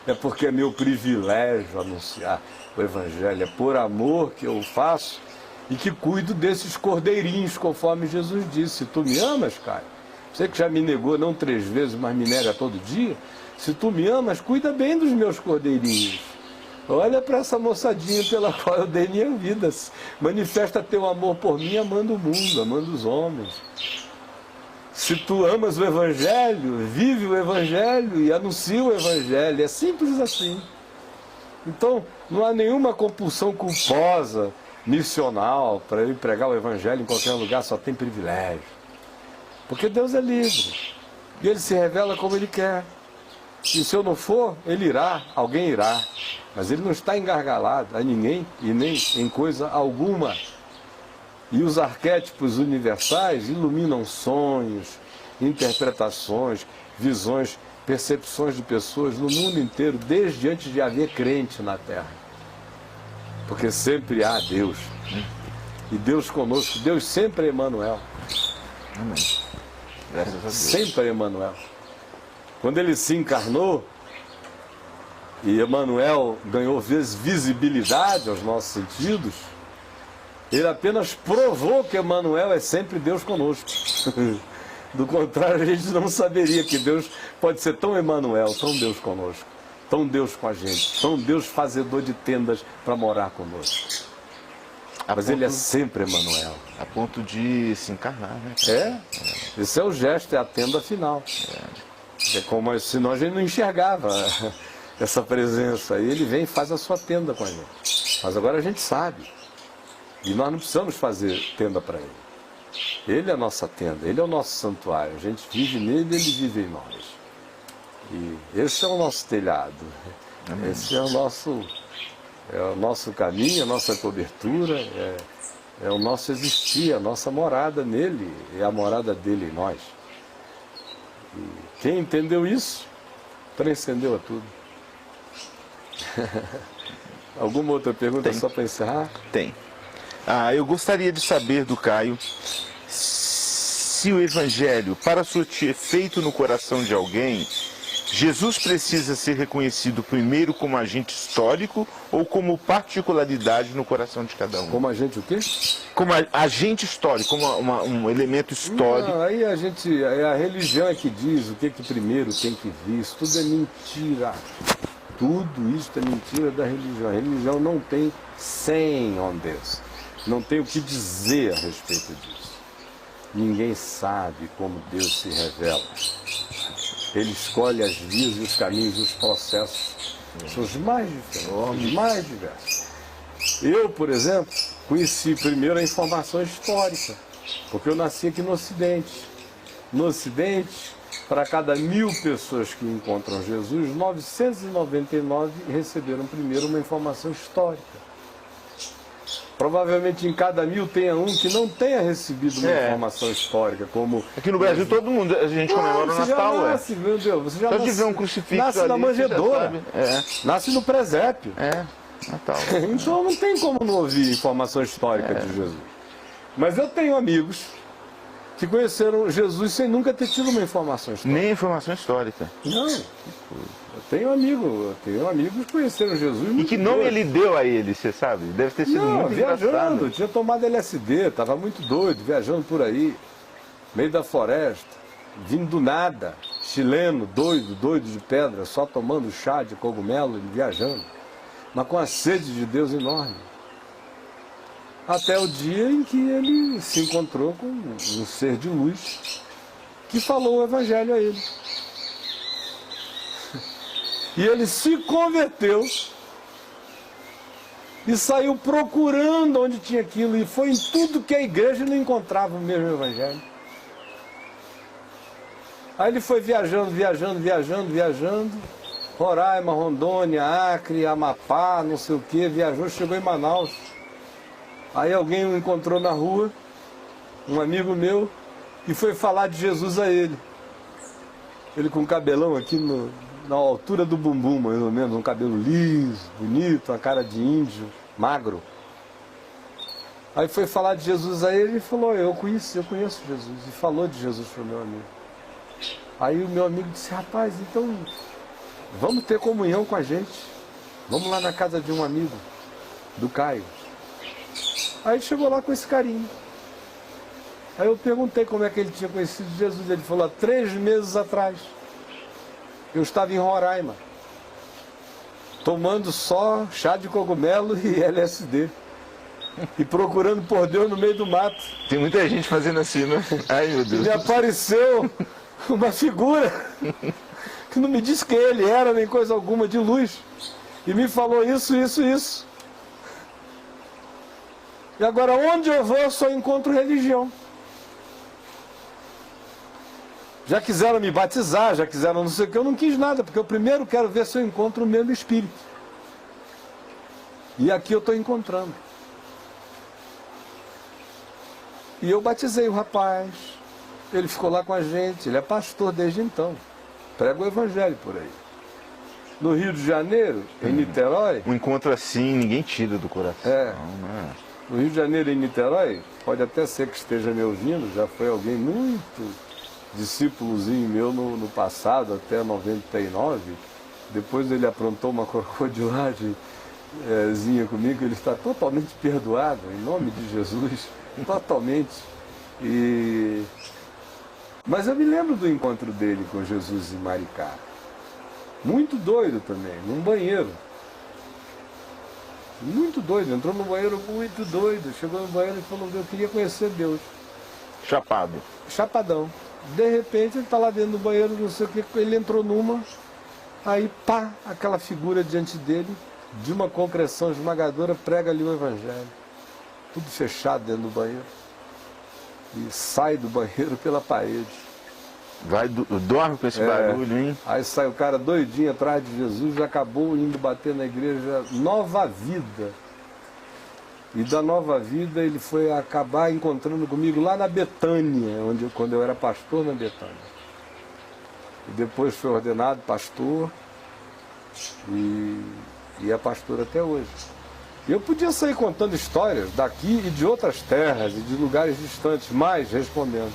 É porque é meu privilégio anunciar o Evangelho. É por amor que eu faço e que cuido desses cordeirinhos, conforme Jesus disse. Se tu me amas, Caio, você que já me negou não 3 vezes, mas me nega todo dia. Se tu me amas, cuida bem dos meus cordeirinhos. Olha para essa moçadinha pela qual eu dei minha vida. Manifesta teu amor por mim, amando o mundo, amando os homens. Se tu amas o Evangelho, vive o Evangelho e anuncia o Evangelho. É simples assim. Então, não há nenhuma compulsão culposa, missional, para eu pregar o Evangelho em qualquer lugar, só tem privilégio. Porque Deus é livre. E Ele se revela como Ele quer. E se eu não for, Ele irá, alguém irá. Mas Ele não está engargalado a ninguém e nem em coisa alguma. E os arquétipos universais iluminam sonhos, interpretações, visões, percepções de pessoas no mundo inteiro, desde antes de haver crente na Terra. Porque sempre há Deus. E Deus conosco. Deus sempre é Emmanuel. Amém. Graças a Deus. Sempre é Emmanuel. Quando Ele se encarnou, e Emmanuel ganhou visibilidade aos nossos sentidos, Ele apenas provou que Emmanuel é sempre Deus conosco. Do contrário, a gente não saberia que Deus pode ser tão Emmanuel, tão Deus conosco, tão Deus com a gente, tão Deus fazedor de tendas para morar conosco. Mas Ele é sempre Emmanuel. A ponto de se encarnar, né? Esse é o gesto, é a tenda final. É como se nós não enxergava essa presença. E Ele vem e faz a sua tenda com a gente. Mas agora a gente sabe. E nós não precisamos fazer tenda para Ele. Ele é a nossa tenda, Ele é o nosso santuário. A gente vive nele, Ele vive em nós. E esse é o nosso telhado. Amém. Esse é o nosso caminho, a nossa cobertura, é o nosso existir, a nossa morada nele, é a morada dele em nós. E quem entendeu isso, transcendeu a tudo. Alguma outra pergunta Tem. só para encerrar? Tem. Eu gostaria de saber do Caio se o Evangelho, para surtir efeito no coração de alguém, Jesus precisa ser reconhecido primeiro como agente histórico ou como particularidade no coração de cada um? Como a gente o quê? Como agente histórico, como um elemento histórico. Não, aí a religião é que diz o que primeiro tem que vir. Isso tudo é mentira. Tudo isso é mentira da religião. A religião não tem saying on this. Não tem o que dizer a respeito disso. Ninguém sabe como Deus se revela. Ele escolhe as vias e os caminhos e os processos. São os mais diferentes, os mais diversos. Eu, por exemplo, conheci primeiro a informação histórica, porque eu nasci aqui no Ocidente. No Ocidente, para cada 1000 pessoas que encontram Jesus, 999 receberam primeiro uma informação histórica. Provavelmente em cada 1000 tenha um que não tenha recebido uma informação histórica, como... Aqui no Brasil todo mundo, a gente comemora o você Natal, já nasce, meu Deus, você já Só nasce, de ver um crucifixo nasce ali, na você já manjedoura, sabe. nasce no presépio. Natal. Então não tem como não ouvir informação histórica de Jesus. Mas eu tenho amigos que conheceram Jesus sem nunca ter tido uma informação histórica. Nem informação histórica. Não. Eu tenho amigos que conheceram Jesus. E muito que nome doido. ele deu a ele, você sabe? Deve ter sido Não, muito viajando, engraçado. tinha tomado LSD, estava muito doido, viajando por aí, meio da floresta, vindo do nada, chileno, doido de pedra, só tomando chá de cogumelo, viajando, mas com a sede de Deus enorme. Até o dia em que ele se encontrou com um ser de luz que falou o evangelho a ele. E ele se converteu e saiu procurando onde tinha aquilo, e foi em tudo que a igreja não encontrava o mesmo evangelho. Aí ele foi viajando, Roraima, Rondônia, Acre, Amapá, não sei o que, viajou, chegou em Manaus. Aí alguém o encontrou na rua, um amigo meu, e foi falar de Jesus a ele. Ele com um cabelão aqui na altura do bumbum, mais ou menos, um cabelo liso, bonito, uma cara de índio, magro. Aí foi falar de Jesus a ele e falou, eu conheço Jesus. E falou de Jesus para o meu amigo. Aí o meu amigo disse, rapaz, então vamos ter comunhão com a gente. Vamos lá na casa de um amigo, do Caio. Aí chegou lá com esse carinho. Aí eu perguntei como é que ele tinha conhecido Jesus. Ele falou, há 3 meses atrás, eu estava em Roraima, tomando só chá de cogumelo e LSD. E procurando por Deus no meio do mato. Tem muita gente fazendo assim, né? Ai, meu E Deus. me apareceu uma figura que não me disse quem ele era, nem coisa alguma, de luz. E me falou isso. E agora, onde eu vou, eu só encontro religião. Já quiseram me batizar, já quiseram não sei o que, eu não quis nada, porque eu primeiro quero ver se eu encontro o mesmo Espírito. E aqui eu estou encontrando. E eu batizei o rapaz, ele ficou lá com a gente, ele é pastor desde então, prega o evangelho por aí. No Rio de Janeiro, em Niterói... Um encontro assim, ninguém tira do coração. Né? No Rio de Janeiro, em Niterói, pode até ser que esteja me ouvindo, já foi alguém muito discípulozinho meu no passado, até 99. Depois ele aprontou uma crocodilagemzinha comigo, ele está totalmente perdoado, em nome de Jesus, totalmente. Mas eu me lembro do encontro dele com Jesus em Maricá. Muito doido também, num banheiro. Muito doido, entrou no banheiro muito doido. Chegou no banheiro e falou, eu queria conhecer Deus. Chapado. Chapadão. De repente ele está lá dentro do banheiro, não sei o que, ele entrou numa, aí pá, aquela figura diante dele, de uma concreção esmagadora, prega ali o evangelho. Tudo fechado dentro do banheiro. E sai do banheiro pela parede. Dorme com esse barulho, hein? Aí sai o cara doidinho atrás de Jesus, acabou indo bater na igreja Nova Vida. E da Nova Vida ele foi acabar encontrando comigo lá na Betânia, quando eu era pastor na Betânia. E depois foi ordenado pastor e e é pastor até hoje. E eu podia sair contando histórias daqui e de outras terras e de lugares distantes, mas respondendo,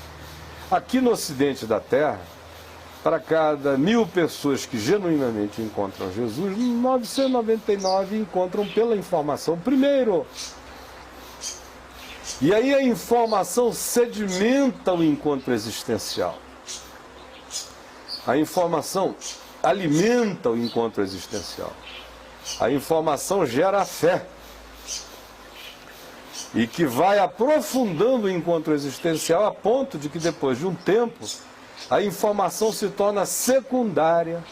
aqui no ocidente da terra, para cada 1000 pessoas que genuinamente encontram Jesus, 999 encontram pela informação primeiro. E aí a informação sedimenta o encontro existencial. A informação alimenta o encontro existencial. A informação gera a fé. E que vai aprofundando o encontro existencial a ponto de que depois de um tempo a informação se torna secundária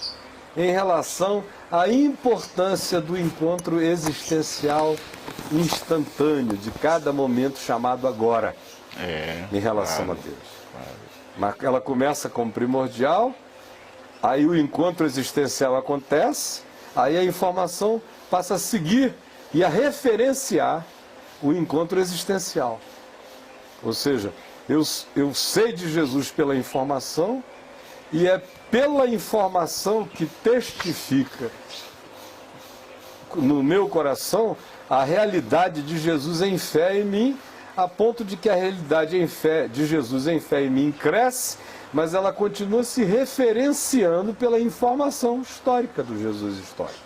em relação à importância do encontro existencial instantâneo, de cada momento chamado agora, em relação a Deus. Mas ela começa como primordial, aí o encontro existencial acontece, aí a informação passa a seguir e a referenciar o encontro existencial. Ou seja, eu sei de Jesus pela informação e é pela informação que testifica no meu coração a realidade de Jesus em fé em mim, a ponto de que a realidade em fé de Jesus em fé em mim cresce, mas ela continua se referenciando pela informação histórica do Jesus histórico.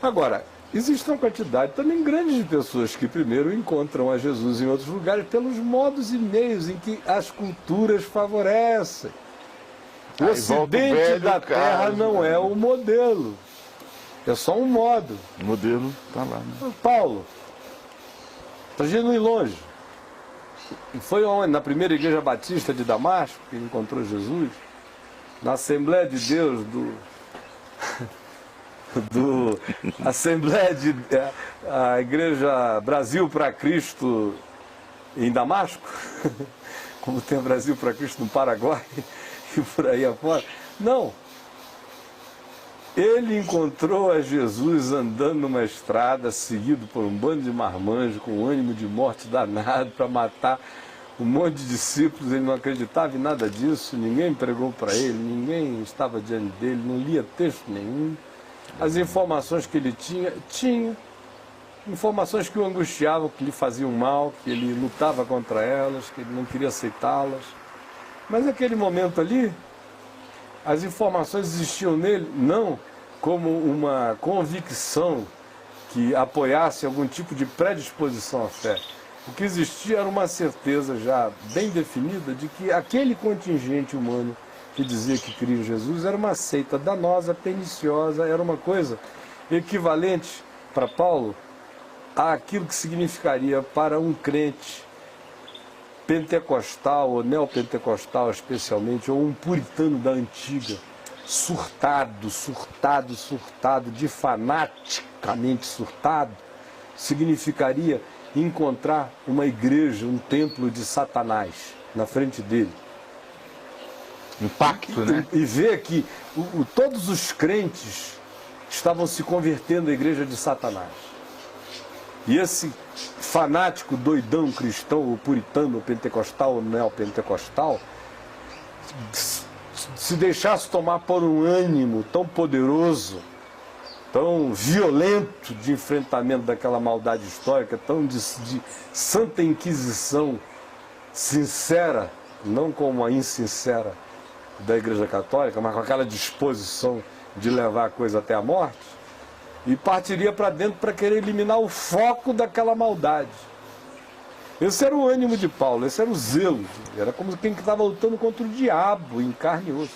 Agora, existe uma quantidade também grande de pessoas que primeiro encontram a Jesus em outros lugares pelos modos e meios em que as culturas favorecem. O ocidente da terra não é o modelo, é só um modo. O modelo está lá. Né? Paulo, para a gente não ir longe, foi onde? Na primeira igreja batista de Damasco, que encontrou Jesus, na Assembleia de Deus Assembleia de a Igreja Brasil para Cristo em Damasco, como tem o Brasil para Cristo no Paraguai e por aí afora. Não. Ele encontrou a Jesus andando numa estrada, seguido por um bando de marmanjos, com ânimo de morte danado para matar um monte de discípulos. Ele não acreditava em nada disso, ninguém pregou para ele, ninguém estava diante dele, não lia texto nenhum. As informações que ele tinha informações que o angustiavam, que lhe faziam mal, que ele lutava contra elas, que ele não queria aceitá-las. Mas naquele momento ali, as informações existiam nele não como uma convicção que apoiasse algum tipo de predisposição à fé. O que existia era uma certeza já bem definida de que aquele contingente humano que dizia que cria em Jesus era uma seita danosa, perniciosa, era uma coisa equivalente para Paulo àquilo que significaria para um crente pentecostal ou neopentecostal especialmente, ou um puritano da antiga, surtado, de fanaticamente surtado, significaria encontrar uma igreja, um templo de Satanás na frente dele. Impacto, né? E ver que todos os crentes estavam se convertendo à igreja de Satanás. E esse fanático, doidão cristão, ou puritano, ou pentecostal, ou neopentecostal, se deixasse tomar por um ânimo tão poderoso, tão violento de enfrentamento daquela maldade histórica, tão de santa inquisição sincera, não como a insincera da Igreja Católica, mas com aquela disposição de levar a coisa até a morte, e partiria para dentro para querer eliminar o foco daquela maldade. Esse era o ânimo de Paulo, esse era o zelo, era como quem estava lutando contra o diabo em carne e osso.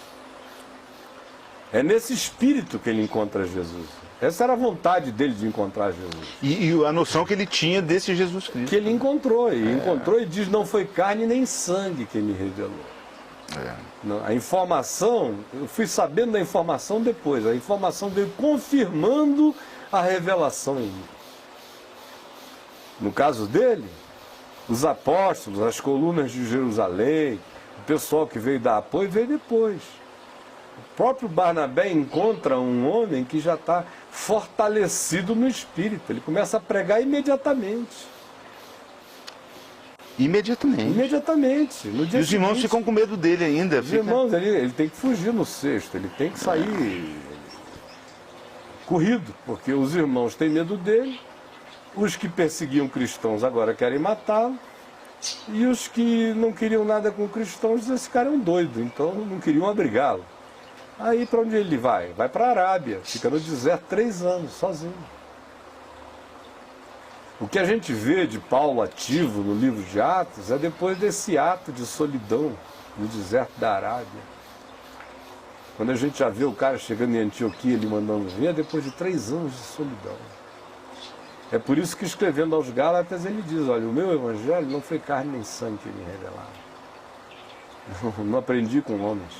É nesse espírito que ele encontra Jesus. Essa era a vontade dele de encontrar Jesus. E a noção que ele tinha desse Jesus Cristo. Que ele encontrou, e diz, não foi carne nem sangue que me revelou. Não, a informação, eu fui sabendo da informação depois, a informação veio confirmando a revelação em mim. No caso dele, os apóstolos, as colunas de Jerusalém, o pessoal que veio dar apoio veio depois. O próprio Barnabé encontra um homem que já está fortalecido no espírito, ele começa a pregar imediatamente. Imediatamente. No dia e os irmãos seguinte, ficam com medo dele ainda. Os irmãos, ele tem que fugir no sexto, ele tem que sair corrido, porque os irmãos têm medo dele, os que perseguiam cristãos agora querem matá-lo, e os que não queriam nada com cristãos dizem, esse cara é um doido, então não queriam abrigá-lo. Aí para onde ele vai? Vai para a Arábia, fica no deserto 3 anos, sozinho. O que a gente vê de Paulo ativo no livro de Atos é depois desse ato de solidão no deserto da Arábia. Quando a gente já vê o cara chegando em Antioquia, ele mandando ver, é depois de 3 anos de solidão. É por isso que escrevendo aos Gálatas ele diz, olha, o meu evangelho não foi carne nem sangue que me revelaram. Não aprendi com homens.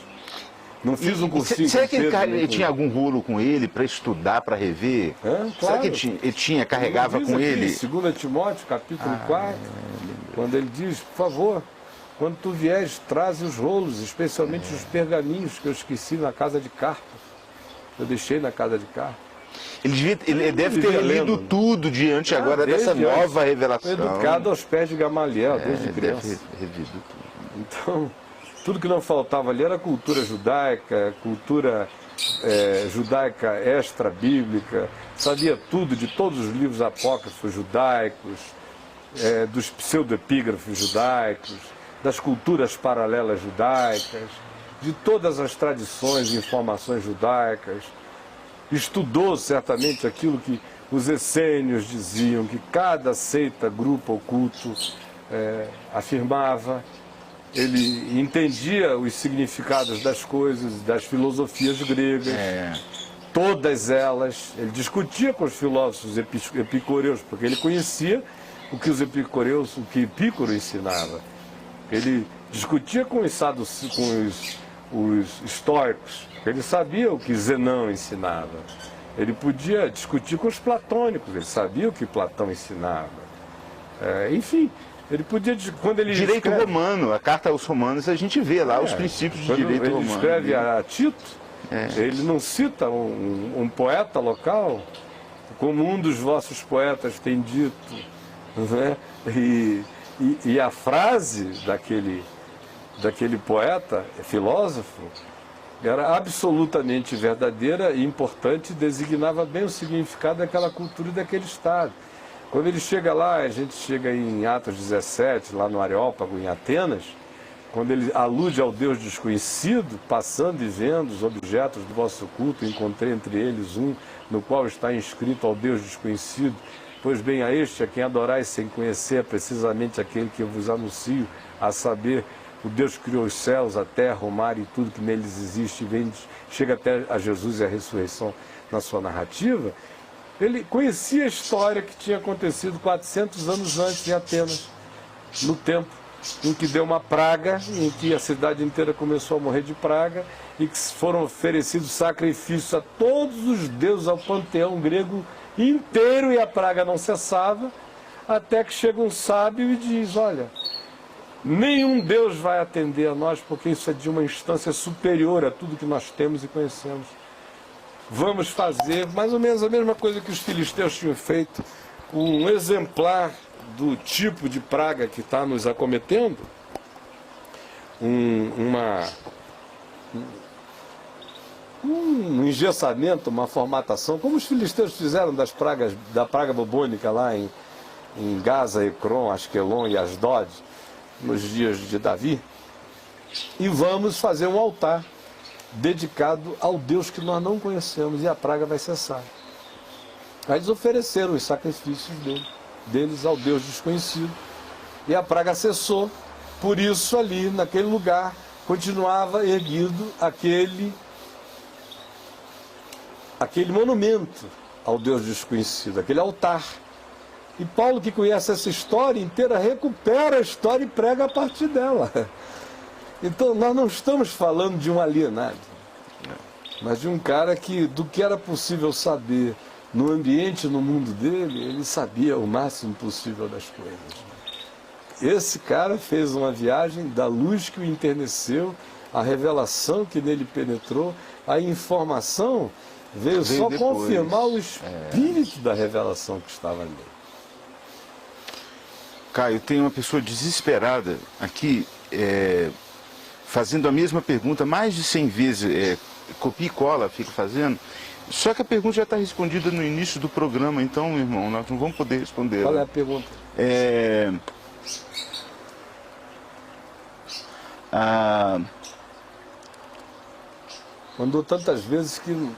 Não fiz um cursinho. Será que Pedro, ele tinha algum rolo com ele para estudar, para rever? Claro. Será que ele tinha, carregava com aqui, ele? 2 Timóteo, capítulo 4, quando ele diz, por favor, quando tu vieres, traze os rolos, especialmente os pergaminhos que eu esqueci na casa de Carpo. Eu deixei na casa de Carpo. Ele deve ter lido tudo diante agora dessa nova revelação. Foi educado aos pés de Gamaliel, desde criança. Deve ter revido tudo. Então, tudo que não faltava ali era cultura judaica judaica extra-bíblica, sabia tudo de todos os livros apócrifos judaicos, dos pseudoepígrafos judaicos, das culturas paralelas judaicas, de todas as tradições e informações judaicas. Estudou certamente aquilo que os essênios diziam, que cada seita, grupo ou culto afirmava. Ele entendia os significados das coisas, das filosofias gregas, todas elas. Ele discutia com os filósofos epicureus, porque ele conhecia o que Epicuro ensinava. Ele discutia com os estoicos, porque ele sabia o que Zenão ensinava. Ele podia discutir com os platônicos, ele sabia o que Platão ensinava. Enfim. Ele podia, quando ele direito romano, a carta aos romanos, a gente vê lá os princípios de direito romano. Ele escreve a Tito, ele não cita um poeta local, como um dos vossos poetas tem dito, né? E a frase daquele poeta, filósofo, era absolutamente verdadeira e importante, designava bem o significado daquela cultura e daquele estado. Quando ele chega lá, a gente chega em Atos 17, lá no Areópago, em Atenas, quando ele alude ao Deus desconhecido, passando e vendo os objetos do vosso culto, encontrei entre eles um no qual está inscrito ao Deus desconhecido, pois bem a este, a quem adorais sem conhecer, é precisamente aquele que eu vos anuncio, a saber, o Deus que criou os céus, a terra, o mar e tudo que neles existe, chega até a Jesus e a ressurreição na sua narrativa. Ele conhecia a história que tinha acontecido 400 anos antes em Atenas, no tempo em que deu uma praga, em que a cidade inteira começou a morrer de praga, e que foram oferecidos sacrifícios a todos os deuses, ao panteão grego inteiro, e a praga não cessava, até que chega um sábio e diz, olha, nenhum Deus vai atender a nós, porque isso é de uma instância superior a tudo que nós temos e conhecemos. Vamos fazer mais ou menos a mesma coisa que os filisteus tinham feito, um exemplar do tipo de praga que está nos acometendo, um engessamento, uma formatação, como os filisteus fizeram da praga bubônica lá em Gaza, Ecrom, Asquelon e Asdod, nos dias de Davi, e vamos fazer um altar dedicado ao Deus que nós não conhecemos, e a praga vai cessar. Aí eles ofereceram os sacrifícios deles ao Deus desconhecido, e a praga cessou. Por isso ali, naquele lugar, continuava erguido aquele monumento ao Deus desconhecido, aquele altar. E Paulo, que conhece essa história inteira, recupera a história e prega a partir dela. Então, nós não estamos falando de um alienado, mas de um cara que, do que era possível saber no ambiente, no mundo dele, ele sabia o máximo possível das coisas. Esse cara fez uma viagem da luz que o enterneceu, a revelação que nele penetrou, a informação veio só depois confirmar o espírito da revelação que estava nele. Caio, tem uma pessoa desesperada aqui, fazendo a mesma pergunta mais de 100 vezes copia e cola, fica fazendo. Só que a pergunta já está respondida no início do programa, então, meu irmão, nós não vamos poder responder. Qual é a pergunta? Mandou tantas vezes que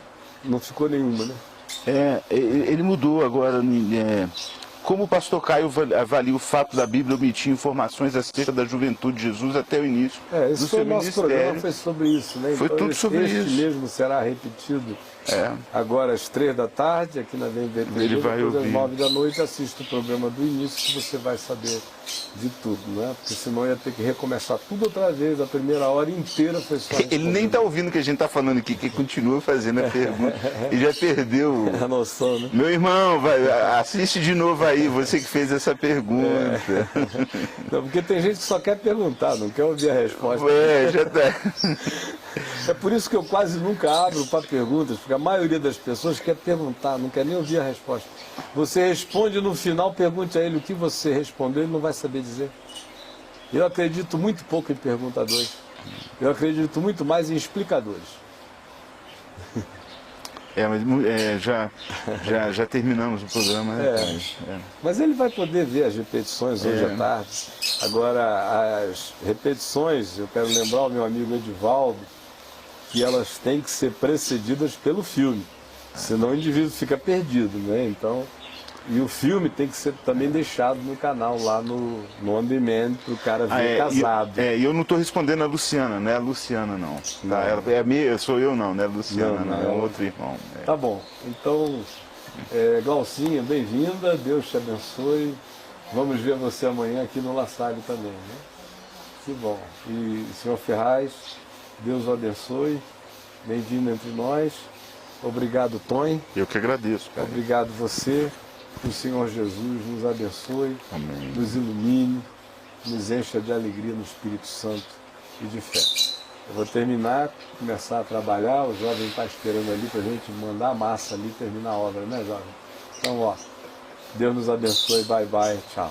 não ficou nenhuma, né? Ele mudou agora. Como o pastor Caio avalia o fato da Bíblia omitir informações acerca da juventude de Jesus até o início Esse do foi seu o nosso programa, ministério? foi sobre isso, né? Foi tudo sobre este isso. mesmo será repetido agora às 3 da tarde, aqui na VMBTV, Ele vai depois às ouvir. 9 da noite, assista o programa do início que você vai saber de tudo, né? Porque senão ia ter que recomeçar tudo outra vez, a primeira hora inteira foi só Ele nem está ouvindo o que a gente está falando aqui, que continua fazendo a pergunta. Ele já perdeu. a noção, né? Meu irmão, assiste de novo aí, você que fez essa pergunta. Não, porque tem gente que só quer perguntar, não quer ouvir a resposta. Já tá. É por isso que eu quase nunca abro para perguntas, porque a maioria das pessoas quer perguntar, não quer nem ouvir a resposta. Você responde no final, pergunte a ele o que você respondeu, ele não vai saber dizer. Eu acredito muito pouco em perguntadores. Eu acredito muito mais em explicadores. Mas já terminamos o programa, né? Mas ele vai poder ver as repetições hoje à tarde. Agora, as repetições, eu quero lembrar ao meu amigo Edivaldo, que elas têm que ser precedidas pelo filme. Senão o indivíduo fica perdido, né? Então, e o filme tem que ser também deixado no canal, lá no On Demand, para o cara ver casado. E eu não estou respondendo a Luciana, não é a Luciana não. Tá? Ela, sou eu não é a Luciana, não, é um outro irmão. Tá bom. Então, Glaucinha, bem-vinda, Deus te abençoe. Vamos ver você amanhã aqui no La Salle também, né? Que bom. E senhor Ferraz, Deus o abençoe. Bem-vindo entre nós. Obrigado, Tony. Eu que agradeço, cara. Obrigado você. Que o Senhor Jesus nos abençoe, Amém. Nos ilumine, nos encha de alegria no Espírito Santo e de fé. Eu vou terminar, começar a trabalhar, o jovem está esperando ali para a gente mandar a massa ali e terminar a obra, né, jovem? Então, Deus nos abençoe, bye bye, tchau.